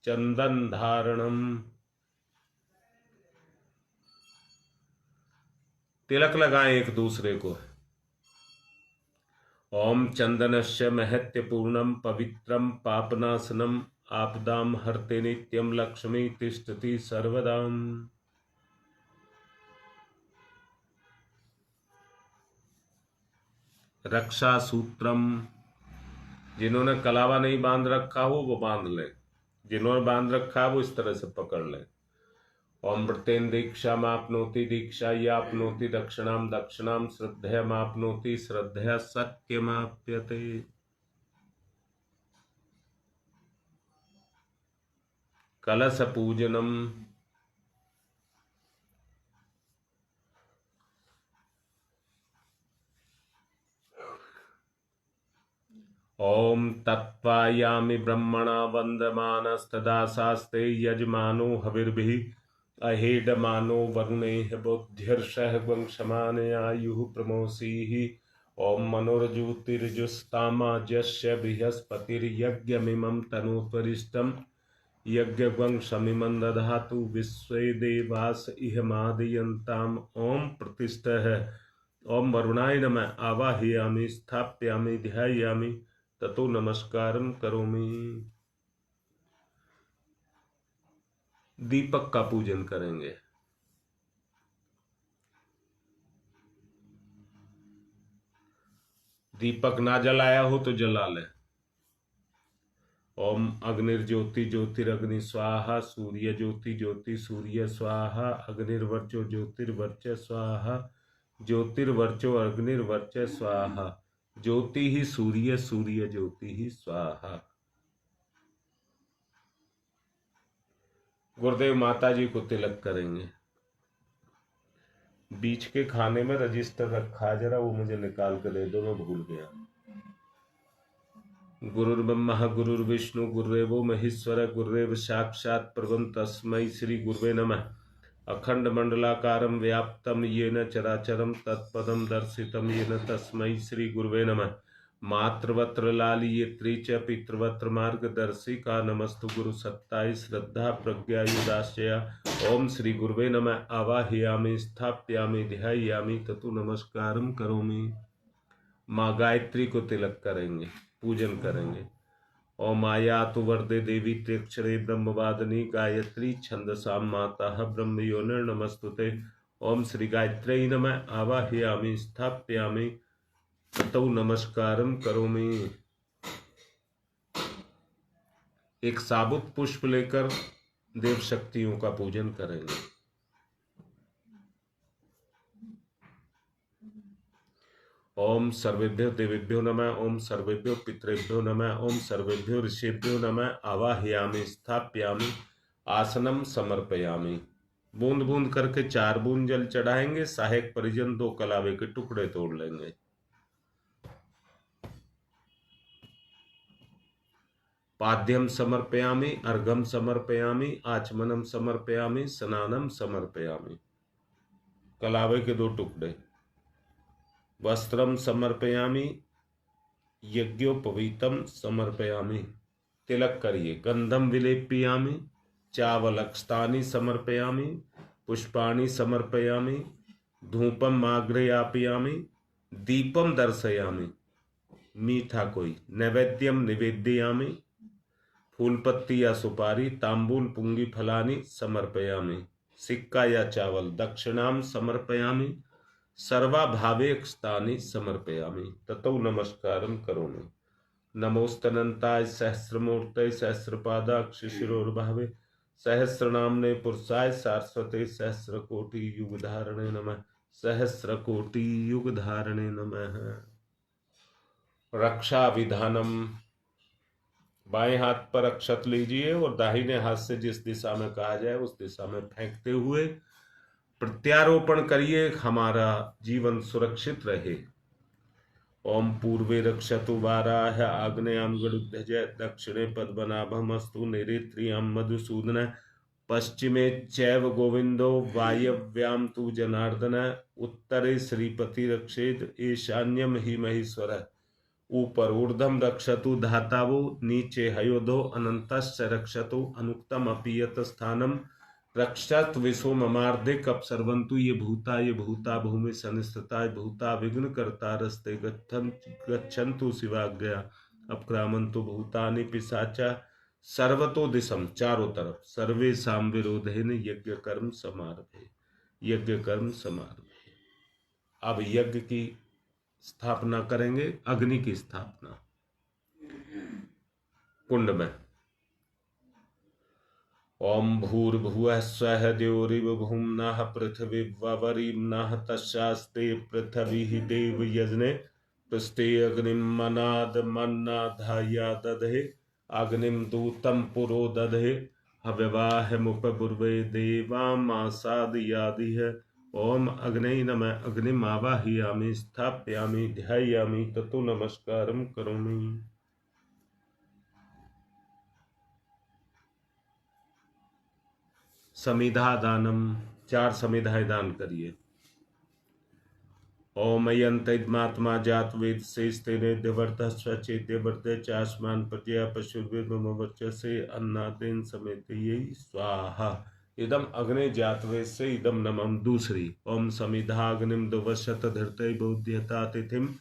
चंदन धारणम। तिलक लगाएं एक दूसरे को। ओम चंदनस्य महत्यपूर्णम पवित्रम पापनाशनम आपदाम हरते नित्यम लक्ष्मी तिष्ठति सर्वदाम। रक्षा सूत्रम। जिन्होंने कलावा नहीं बांध रखा हो वो बांध लें। जिन्होंने बांध रखा है वो इस तरह से पकड़ लें। ओम वृतेन दीक्षा मापनोति दीक्षा यापनोति दक्षिणाम दक्षिणाम श्रद्धया मापनोति श्रद्धया सत्यमाप्यते। कलश पूजनम। ओम तत्वायामि ब्रह्मणा वंदमानस्तदा शास्ते यजमानो हविर्भिः अहेडमानो वरुणेः बुद्धिर्षः वंशमाने आयुः प्रमोसीः। ओम मनोर्ज्योतिर्जुस्तामाजस्य बृहस्पतिर्यज्ञमिमं तनोत्वरिष्टं यज्ञवंशमिमं दधातु विश्वे देवास इहमादयन्ताम्। ओम प्रतिष्ठः। ओम वरुणाय नमः आवाहयामि स्थापयामि ध्यायामि ततो नमस्कारं करोमि। दीपक का पूजन करेंगे। दीपक ना जलाया हो तो जला ले। ओम अग्निर्ज्योति ज्योतिरग्नि स्वाहा, सूर्य ज्योति ज्योति सूर्य स्वाहा, अग्निर्वर्चो ज्योतिर्वर्च स्वाहा, ज्योतिर्वर्चो अग्निर्वर्च स्वाहा, ज्योति ही सूर्य सूर्य ज्योति ही स्वाहा। गुरुदेव माता जी को तिलक करेंगे। बीच के खाने में रजिस्टर रखा है, जरा वो मुझे निकाल कर दे दो, मैं भूल गया। गुरुर्ब्रह्मा गुरुर्विष्णु गुरुदेवो महेश्वर गुरुदेव साक्षात् परब्रह्म तस्मै श्री गुरुवे नमः। अखंड मंडलाकारं व्याप्तं येन चराचरं तत्पदं दर्शितं येन तस्मै श्री गुरुवे नमः। मातृवत्र लालियत्री च पितृवत्र मार्गदर्शिका नमस्तु गुरु सत्ताय श्रद्धा प्रज्ञायुदाश्चया। ओम श्री गुरुवे नमः आवाहयामि स्थापयामि ध्यायामि ततो नमस्कारं करोमि। माँ गायत्री को तिलक करेंगे, पूजन करेंगे। ओम आयातु वरदे देवी त्र्यक्षरे ब्रह्मवादिनी गायत्री छंदसां माता ब्रह्मयोनिर् नमस्तुते। ओम श्री गायत्र्यै नमः आवाहयामि स्थापयामि ततो नमस्कारं करोमि। एक साबुत पुष्प लेकर देव शक्तियों का पूजन करेंगे। ओम सर्वेभ्यो देवेभ्यो नमः, ओम सर्वेभ्यो पितरेभ्यो नमः, ओम सर्वेभ्यो ऋषिभ्यो नमः आवाहयामि स्थापयामि आसनम समर्पयामि। बूंद बूंद करके 4 बूंद जल चढ़ाएंगे। सहायक परिजन 2 कलावे के टुकड़े तोड़ लेंगे। पाद्यम समर्पयामि अर्घम समर्पयामि आचमनम समर्पयामि स्नानम समर्पयामि। कलावे के 2 टुकड़े। वस्त्रम समर्पयामि यज्ञोपवीतम समर्पयामि। तिलक करिए। गंधम विलेपयामि चावलक्षतानि समर्पयामि पुष्पाणि समर्पयामि धूपम आग्रयापयामि दीपम दर्शयामि। मीठा कोई नैवेद्यम निवेदयामि। फूलपत्ती या सुपारी तांबूल पुंगी फलानि समर्पयामि। सिक्का या चावल दक्षिणाम समर्पयामि। सर्वाभावेक्षतानि समर्पयामि ततो नमस्कारं करोमि। नमोस्तनन्ताय सहस्रमूर्तये सहस्रपादाक्ष शिरोर्भावे सहस्रनाम्ने पुरुषाय सारस्वते सहस्रकोटि युगधारणे नमः। सहस्रकोटि युगधारणे नमः। रक्षा विधानम। बाएं हाथ पर अक्षत लीजिए और दाहिने हाथ से जिस दिशा में कहा जाए उस दिशा में फेंकते हुए प्रत्यारोपण करिए, हमारा जीवन सुरक्षित रहे। ओम पूर्वे रक्षतु वाराह आग्नेयाम गरुध्वज दक्षिणे पद्मनाभमस्तु नैऋत्याम मधुसूदन पश्चिमे चैव गोविंदो वायव्याम तु जनार्दन उत्तरे श्रीपति रक्षेद ईशान्यम ही महेश्वर। ऊपर ऊर्ध्वम रक्षतु धातावो नीचे हयोधो अनंतस्य रक्षतु अनुक्तम अपीयत स्थानम रक्षत विश्व ममार्धिक अपसर्वंतु ये भूता भूमि संस्थिता भूता विघ्न करता रस्ते गच्छन्तु शिवाज्ञया अपक्रामन्तु भूतानि पिशाचा सर्वतो दिशम। चारों तरफ सर्वेषां विरोधेन यज्ञ कर्म समारभे। यज्ञ कर्म समारभे। अब यज्ञ की स्थापना करेंगे। अग्नि की स्थापना कुंड में। ओम भूर्भुवः स्वः द्यौरिव भूम्नः पृथिवीवरीम्नः तस्यास्ते पृथिवीः देवयज्ञे पृष्ठे अग्निं मनाद मन्नाधाया दधे अग्निं दूतं पुरो दधे हव्यवाहमुपपूर्वे देवामासादयादिह। ओम अग्ने नमः अग्निमावाहयामि स्थापयामि ध्यायामि ततो नमस्कारं करोमि। समिधा दानम, 4 समिधाएं दान करिए। ओम अयंतमात्मा जात वेद से स्तेने देवर्त स्वचेत वर्त चास्मान प्रजया पशुर्वेद से अन्नादेन समेत यही स्वाहा। इदम अग्नि जात वेद से इदम नमम। दूसरी, ओम समिधाग्निम दुवशत धृते बौध्यता तिथिम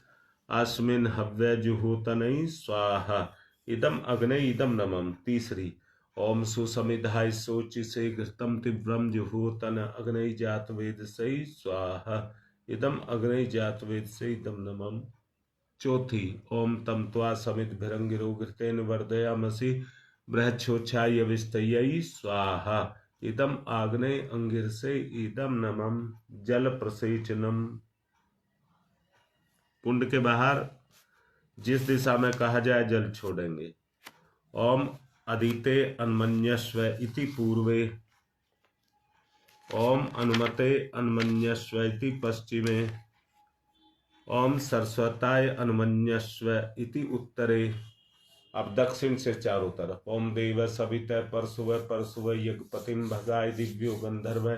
अस्मिन हव्य जुहोतनई स्वाहा। इदम अग्नि इदम नमम। तीसरी, ओम सुसमिधाय सोचि से घृतम तीव्रम जुहोतन अग्नि जात वेद से स्वाहा। इदम अग्नि जात वेद से इदम नमम। चौथी, ओम तम त्वा समित भिरंगिरो घृतेन वर्धयामसि बृहच्छोच्छाय विस्तयी स्वाहा। इदम आग्नेय अंगिर से इदम नमम। जल प्रसेचनम, कुंड के बाहर जिस दिशा में कहा जाए जल छोड़ेंगे। ओम अदिते अन्मन्यस्व इति पूर्वे, ओम अनुमते अन्मन्यस्व इति पश्चिमे, ओम सरस्वताय अन्मन्यस्व इति उत्तरे। अब दक्षिण से चारों तरफ। ओम देव सवित परशुव परशुव यज्ञपतिम भगाय दिव्यो गंधर्व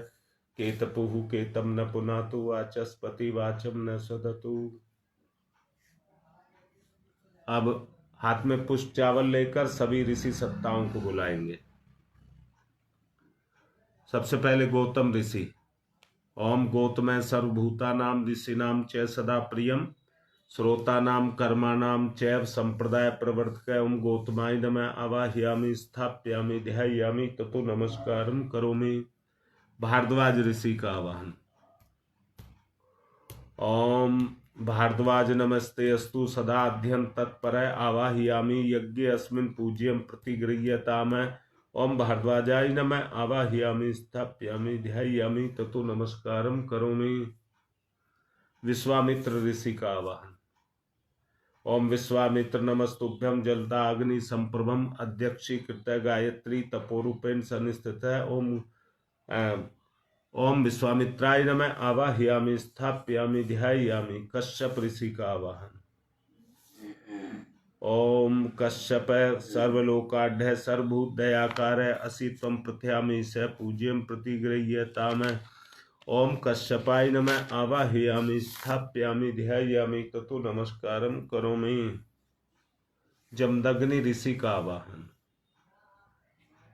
केतपुहु केतम न पुनातु वाचस्पति वाचम न सदतु। अब हाथ में पुष्प चावल लेकर सभी ऋषि सत्ताओं को बुलाएंगे। सबसे पहले गौतम ऋषि। ओम गौतम सर्वभूतानां ऋषीणां च सदा प्रियम श्रोतानां कर्माणां चैव संप्रदाय प्रवर्तक। ओम गौतमाय नमः आवाहयामि स्थापयामि ध्यायामि ततो नमस्कारं करोमि। भारद्वाज ऋषि का आवाहन। ओम भारद्वाज नमस्ते अस्तु सदा अध्ययन तत्पर आवाहयामि यज्ञ अस्मिन् पूज्यं प्रतिगृह्यताम। ओम भारद्वाजाय नमः आवाहयामि स्थापयामि ध्यायामि ततो नमस्कारं करोमि। विश्वामित्र ऋषि का आवाहन। ओम विश्वामित्र नमस्तुभ्यं जलदाग्नि संप्रभम अध्यक्षीकृत गायत्री तपोरूपेण सन्निस्थित। ओम विश्वामित्राय नमः आवाहयामि स्थापयामि ध्यायामि। कश्यप ऋषि का आवाहन। ओम कश्यप सर्वलोकाढ्य सर्वभूत दयाकार असित्वं प्रथयामि स पूज्यं प्रतिगृह्यताम। ओम कश्यपाय नमः आवाहयामि स्थापयामि ध्यायामि ततो नमस्कारं करोमि। जमदग्नि ऋषि का आवाहन।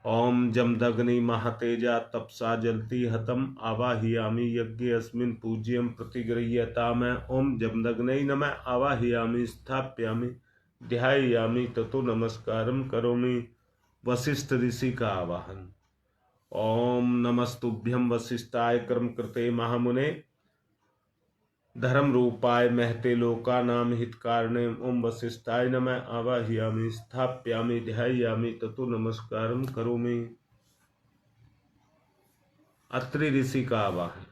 ओम जमदग्नि महातेजा तपसा जलति हतम आवाहयामि यज्ञ अस्मिन् पूज्यं प्रतिगृह्यताम। ओम जमदग्नै नमः आवाहयामि स्थापयामि ध्यायामि ततो नमस्कारं करोमि। वशिष्ठ ऋषि का आवाहन। ओम नमस्तुभ्यं वसिष्ठाय कर्म कृते महामुने धर्म रूपाय महते लोकानां हितकारणे। ओम वसिष्ठाय नमः आवाहयामि स्थापयामि ध्यायामि ततो नमस्कारं करोमि। अत्रि ऋषि का आवाहन।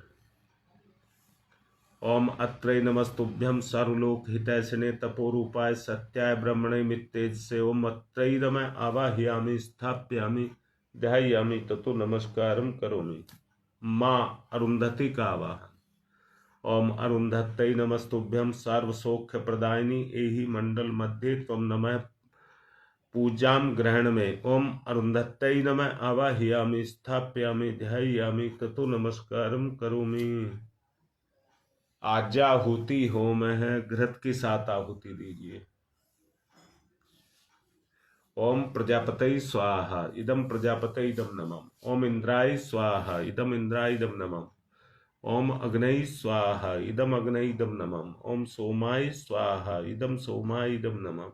ओम अत्रे नमस्तुभ्यं सर्वलोक हितैषिणे तपोरूपाय सत्याय ब्रह्मणे मित्तेजसे। ओम अत्रै नमः आवाहयामि स्थापयामि ध्यायामि ततो नमस्कारं करोमि। माँ अरुंधति का आवाहन। ओम अरुंधत्यै नमस्तुभ्यं सर्वसौख्य प्रदायिनी एहि मंडल मध्ये त्वं नमः पूजां ग्रहण में। ओम अरुंधत्यै नमः आवाहयामि स्थापयामि ध्यायामि ततो नमस्कारं करोमि। आज्याहुति होम है, घृत के साथ आहुति दीजिए। ओम प्रजापतये स्वाहा इदम प्रजापतये इदम नमः। ओम इंद्राय स्वाहा इदम इंद्राय इदम नमः। ओम अग्नये स्वाहा इदम अग्नये इदम नमः। ओम सोमाय स्वाहा इदम सोमाय इदम नमः।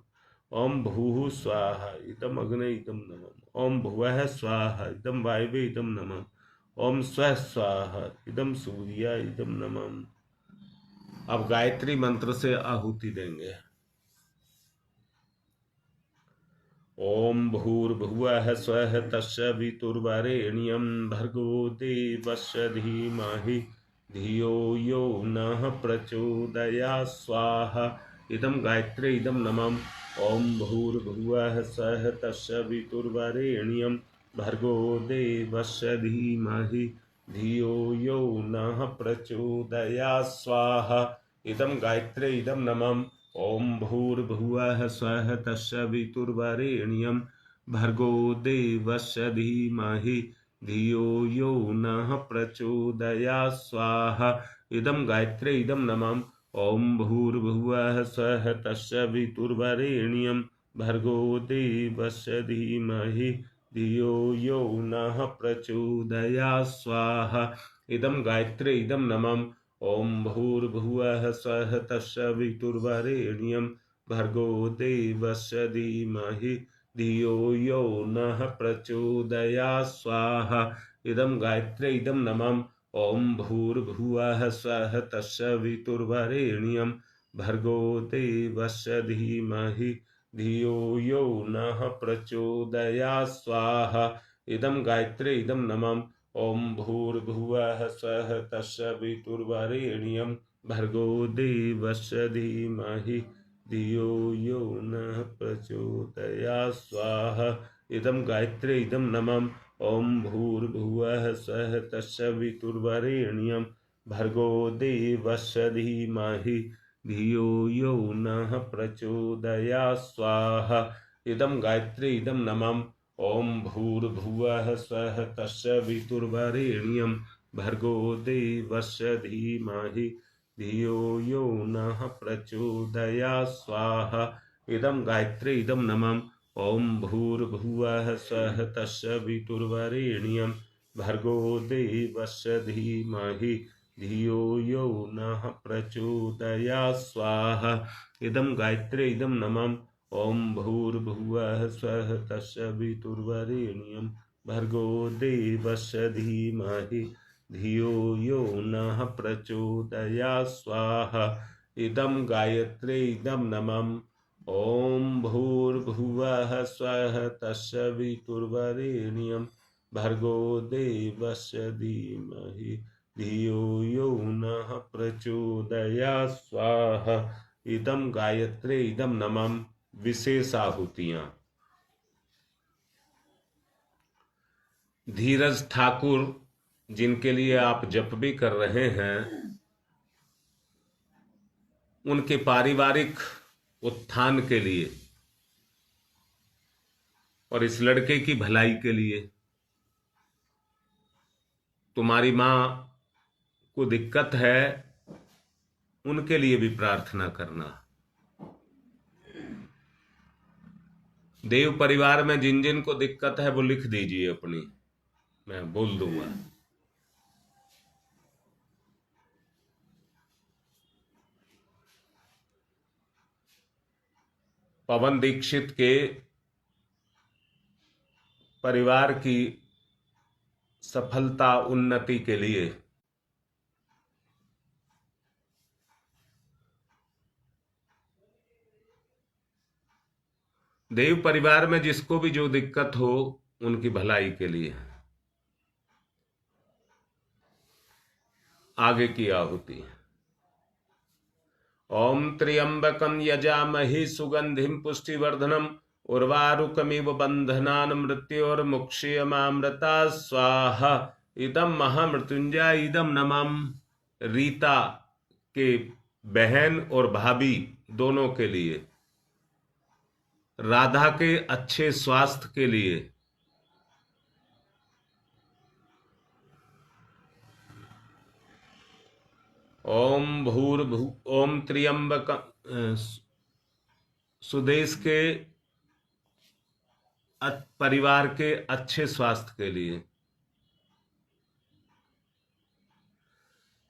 ओम भूः स्वाहा इदम अग्नये इदम नमः। ओम भुवः स्वाहा इदम वायवे इदम नमः। ओम स्वः स्वाहा इदम सूर्याय इदम नमः। अब गायत्री मंत्र से आहुति देंगे। ओम भूर्भुवः स्वः तस्य वितुर्वरेण्यं भर्गो देवस्य धीमहि धियो यो नः प्रचोदयात् स्वाहा। इदं गायत्री इदं नमः। ओम भूर्भुवः स्वः तस्य वितुर्वरेण्यं भर्गो देवस्य धीमहि धियो यो नः प्रचोदयात् स्वाहा। इदं गायत्रे इदं नमः। ओम भूर्भुवः स्वः तत्सवितुर्वरेण्यं भर्गो देवस्य धीमहि धियो यो नः प्रचोदयात् स्वाहा। इदं गायत्रे इदं नमः। ओम भूर्भुवः स्वः तत्सवितुर्वरेण्यं भर्गो देवस्य धीमहि धियो यो नः प्रचोदयात् स्वाहा। इदं गायत्रे इदं नमः। ओम भूर्भुवः स्वः तत्सवितुर्वरेण्यं भर्गो देवस्य धीमहि धियो यो नः प्रचोदयात् स्वाहा। इदं गायत्रे इदं नमः। ओम भूर्भुवः स्वः तत्सवितुर्वरेण्यं भर्गो देवस्य धीमहि धियो यो नः प्रचोदयात् स्वाहा। इदं गायत्रे इदं नमः। ओम भूर्भुवः स्वः तत्सवितुर्वरेण्यं भर्गो देवस्य धीमहि धियो यो नः प्रचोदयात् स्वाहा। इदं गायत्रे इदं नमः। ओम भूर्भुवः स्वः तत्सवितुर्वरेण्यं भर्गो देवस्य धीमहि धियो यो नः प्रचोदयात् स्वाहा। इदं गायत्रे इदं नमः। ओम भूर्भुवः स्वः तत्सवितुर्वरेण्यं भर्गो देवस्य धीमहि धियो यो नः प्रचोदयात् स्वाहा। इदं गायत्रे इदं नमः। ओम भूर्भुवः स्वः तत्सवितुर्वरेण्यं भर्गो देवस्य धीमहि धियो यो नः प्रचोदयात् स्वाहा। इदं गायत्रे इदं नमः। ओम भूर्भुवः स्वः तत्सवितुर्वरेण्यं भर्गो देवस्य धीमहि धियो यो नः प्रचोदयात् स्वाहा। इदं गायत्रे इदं नमः। ओम भूर्भुवः स्वः तत्सवितुर्वरेण्यं भर्गो देवस्य धीमहि धियो यो नः प्रचोदयात् स्वाहा। इदं गायत्रे इदं नमः। विशेष आहुतियां। धीरज ठाकुर जिनके लिए आप जप भी कर रहे हैं, उनके पारिवारिक उत्थान के लिए और इस लड़के की भलाई के लिए, तुम्हारी मां को दिक्कत है उनके लिए भी प्रार्थना करना। देव परिवार में जिन जिन को दिक्कत है वो लिख दीजिए अपनी, मैं बोल दूंगा। पवन दीक्षित के परिवार की सफलता उन्नति के लिए देव परिवार में जिसको भी जो दिक्कत हो उनकी भलाई के लिए आगे की आहुति। ओम त्र्यंबकं यजामहे सुगंधिं पुष्टिवर्धनम उर्वारुकमिव बंधनान् मृत्योर्मुक्षीयमामृता स्वाहा। इदं महामृत्युंजय इदं नमः। रीता के बहन और भाभी दोनों के लिए, राधा के अच्छे स्वास्थ्य के लिए, ओम ओम त्र्यंबक सुदेश के परिवार के अच्छे स्वास्थ्य के लिए,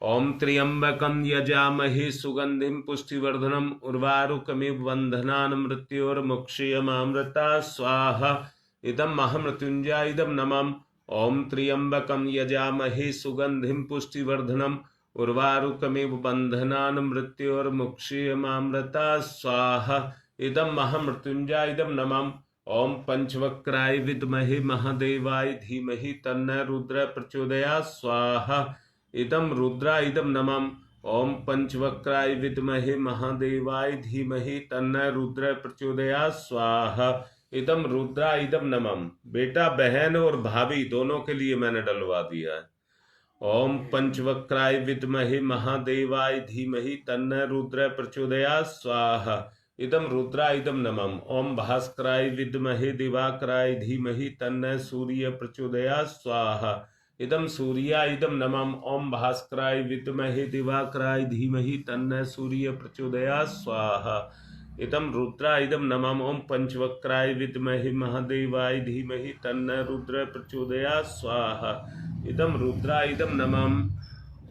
ओम त्र्यंबकं यजामहे सुगंधिं पुष्टिवर्धनम उर्वारुकमिव बंधनान् मृत्योर्मुक्षीयमामृता स्वाहा। इदं महामृत्युंजय इदं नमः। ओम त्र्यंबकं यजामहे सुगंधिं पुष्टिवर्धनम उर्वारुकमिव बंधनान् मृत्योर्मुक्षीयमामृता स्वाहा। इदं महामृत्युंजय इदं नमः। ओम पंचवक्राय विद्महे महादेवाय धीमहि तन्नः रुद्र प्रचोदयात् स्वाहा। इदं रुद्रा इदं नमः। ओम पंचवक्राय विद्महे महादेवाय धीमहि तन्नः रुद्र प्रचोदयात् स्वाहा। इदम रुद्रा इदम नमम। बेटा, बहन और भाभी दोनों के लिए मैंने डलवा दिया है। ओम पंचवक्राय विद्महे महादेवाय धीमहि तन्न रुद्र प्रचोदयात् स्वाहा। इदम रुद्रा इदम नमम। ओम भास्कराय विद्महे दिवाकराय धीमहि तन्न सूर्य प्रचोदयात् स्वाहा। इदम सूर्या इदम नमम। ओम भास्कराय विद्महे दिवाकराय धीमहि तन्न सूर्य प्रचोदयात् स्वाहा। इदम रुद्रा इदम नमम। ओम पंचवक्राय विद्महे महादेवाय धीमहि तन्न रुद्र प्रचोदयात् स्वाहा। इदम रुद्रा इदम नमम।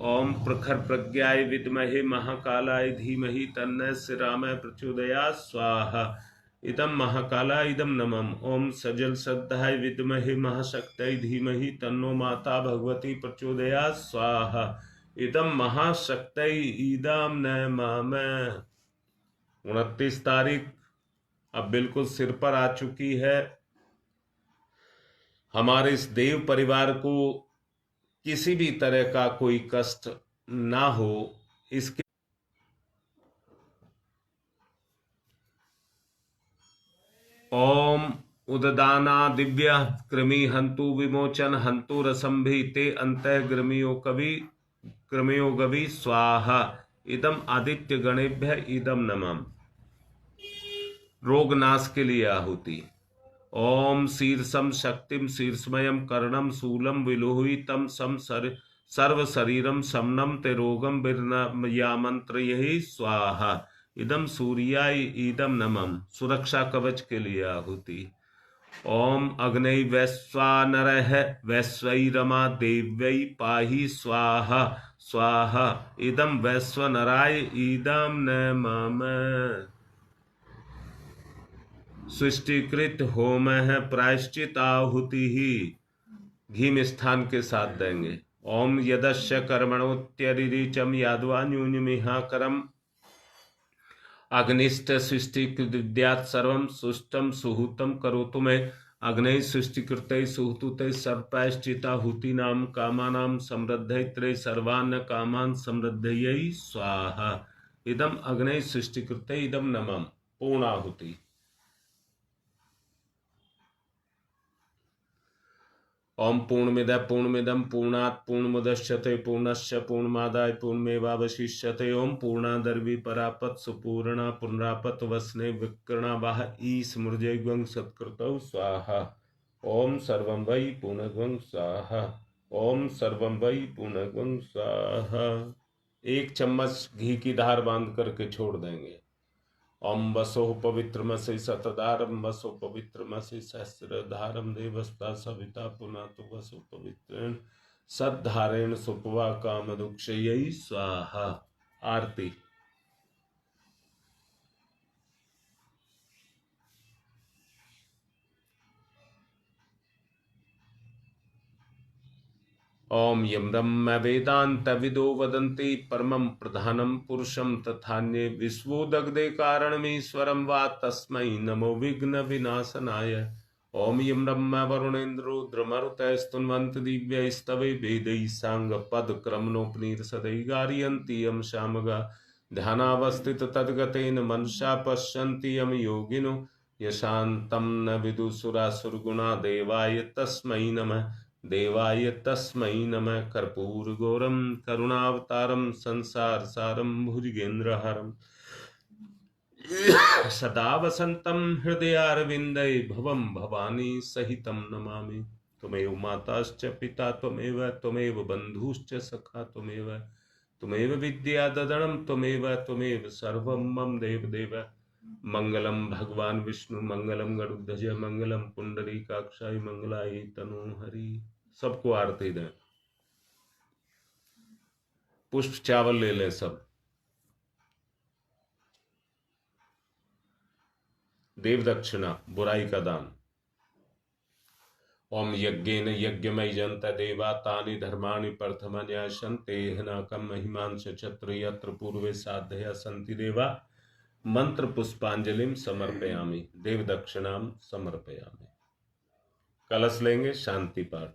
ओम प्रखर प्रज्ञाय विद्महे महाकालाय धीमहि तन्न श्रीरामाय प्रचोदयात् स्वाहा। इदम महाकाला इदम नमम। ओम सजल श्रद्धाय विद्महे महाशक्तये धीमहि तन्नो माता भगवती प्रचोदयात् स्वाहा। इदम महाशक्तये इदम नमः। 29 तारीख अब बिल्कुल सिर पर आ चुकी है। हमारे इस देव परिवार को किसी भी तरह का कोई कष्ट ना हो, इसके ओम उददाना दिव्य कृमि हंतु विमोचन हंतु रसंभि ते अंतःग्रमियो कवि क्रमयो गवि स्वाहा। इदम आदित्य गणेभ्य इदम नमः। रोग नाश के लिए आहुति। ओम शीर्षम शक्तिम शीर्षमयम कर्णम शूलम विलोहितम सम सर्व शरीरम समनम ते रोगम विरयामंत्र यही स्वाहा। इदम सूर्याय इदम नमम। सुरक्षा कवच के लिए आहुति। ओम अग्नि वैश्वानरः वैश्वैरमा देव्यै पाहि स्वाहा स्वाहा। इदम वैश्वनराय इदम नमः। सृष्टिकृत होम है प्रायश्चित आहुति ही घी मिष्ठान के साथ देंगे। ओम यदस्य कर्मणोत्यरिचम यादवा न्यूनमिहाकरम अग्निष्ठ सृष्टिकृत विद्यात् सर्वम सुष्टम सुहूतम करोतु मे। अग्नि सृष्टिकृत सुहूत सर्वप्रायश्चिताहुति नाम कामानाम समृद्धये सर्वान्न कामान समृद्धये स्वाहा। इदम अग्नि सृष्टिकृत इदम नमः। पूर्णाहुति। ओम पूर्णमिद पूर्णमिदम पूर्णात् पूर्णमुदच्यते पूर्णस्य पूर्णमादाय पूर्णमेवावशिष्यते। ओम पूर्णादर्वी परापत सुपूर्णा पुनरापत वसने विकर्णा वाह ईस्मृजयग्वं सत्कृतौ स्वाहा। ओम सर्वं वै पूर्णग्वं स्वाहा। ओम सर्वं वै पूर्णग्वं स्वाहा। 1 चम्मच घी की धार बांध करके छोड़ देंगे। ओम वसो पवित्रमसि शतधारम वसो पवित्रमसि सहस्रधारम देवस्ता सविता पुनातु वसो पवित्रेण सद्धारेण सुपवा कामदुक्षयी स्वाहा। आरती। ओम यम ब्रह्म वेदांत विदो वदन्ति परमं प्रधानम पुरुषम तथान्ये विश्वोदग्धे कारणमीश्वरं वा तस्मै नमो विघ्न विनाशनाय। ओम यम ब्रह्म वरुणेन्द्रो रुद्रमरुतस्तुन्वन्त दिव्यैस्तवे वेदैः साङ्गपदक्रमणोपनिषदै गारयन्ति यं शामगा ध्यानावस्थित तद्गतेन मनसा पश्यन्ति यं योगिनो यशान्तं न विदुसुरासुरगुणा देवाय तस्मै नमः। देवाय तस्मै नमः। कर्पूर गौरम करुणावतारम संसार सारम भुजगेन्द्रहारम सदा वसंतम हृदयारविंदे भवम भवानी सहितम नमामि। त्वमेव माताश्च पिता त्वमेव त्वमेव बंधुश्च सखा त्वमेव त्वमेव विद्या ददनं त्वमेव त्वमेव सर्वं मम देवदेव। मंगलम भगवान विष्णु मंगलम गरुड़ध्वज मंगलम पुंडरीकाक्षाय मंगलाय तनोहरि। सबको आरती दें। पुष्प चावल ले लें सब। देव दक्षिणा बुराई का दान। ओम यज्ञेन यज्ञमय जंत देवा तानि धर्माणि प्रथमन्यासन्ते हनाकं महिमांश चत्र यत्र पूर्वे साधया सन्ति देवा। मंत्र पुष्पांजलिम समर्पयामि। देव दक्षिणाम समर्पयामि। कलश लेंगे। शांति पाठ।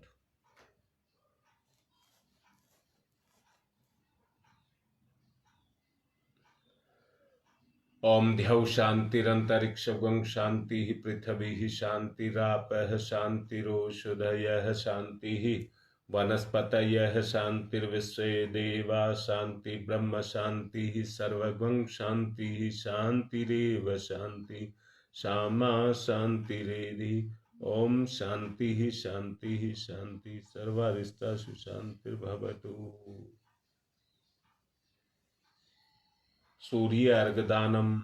ओम द्यौ शांतिरंतरिक्षं शांति पृथ्वी शांतिरापः शांतिरोषधयः शांति वनस्पतयः शांतिर्विश्वे देवा शांति ब्रह्म शांति सर्वगं शांति शांतिरेव शांति शामा शांतिरेधि। ओम शांति शांति शांति सर्वारिष्टासु शांतिर्भवतु। सूर्य अर्घदानम।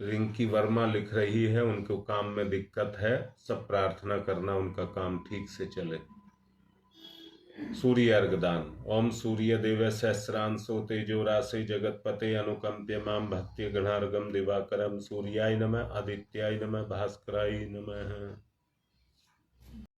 रिंकी वर्मा लिख रही है उनको काम में दिक्कत है, सब प्रार्थना करना उनका काम ठीक से चले। सूर्य अर्घदान। ओम सूर्य देव सहस्रांशो तेजोराशि जगतपते अनुकंप्य माम भक्ति गणार्गम दिवाकरम सूर्याय नमः आदित्याय नमः भास्कराय नमः।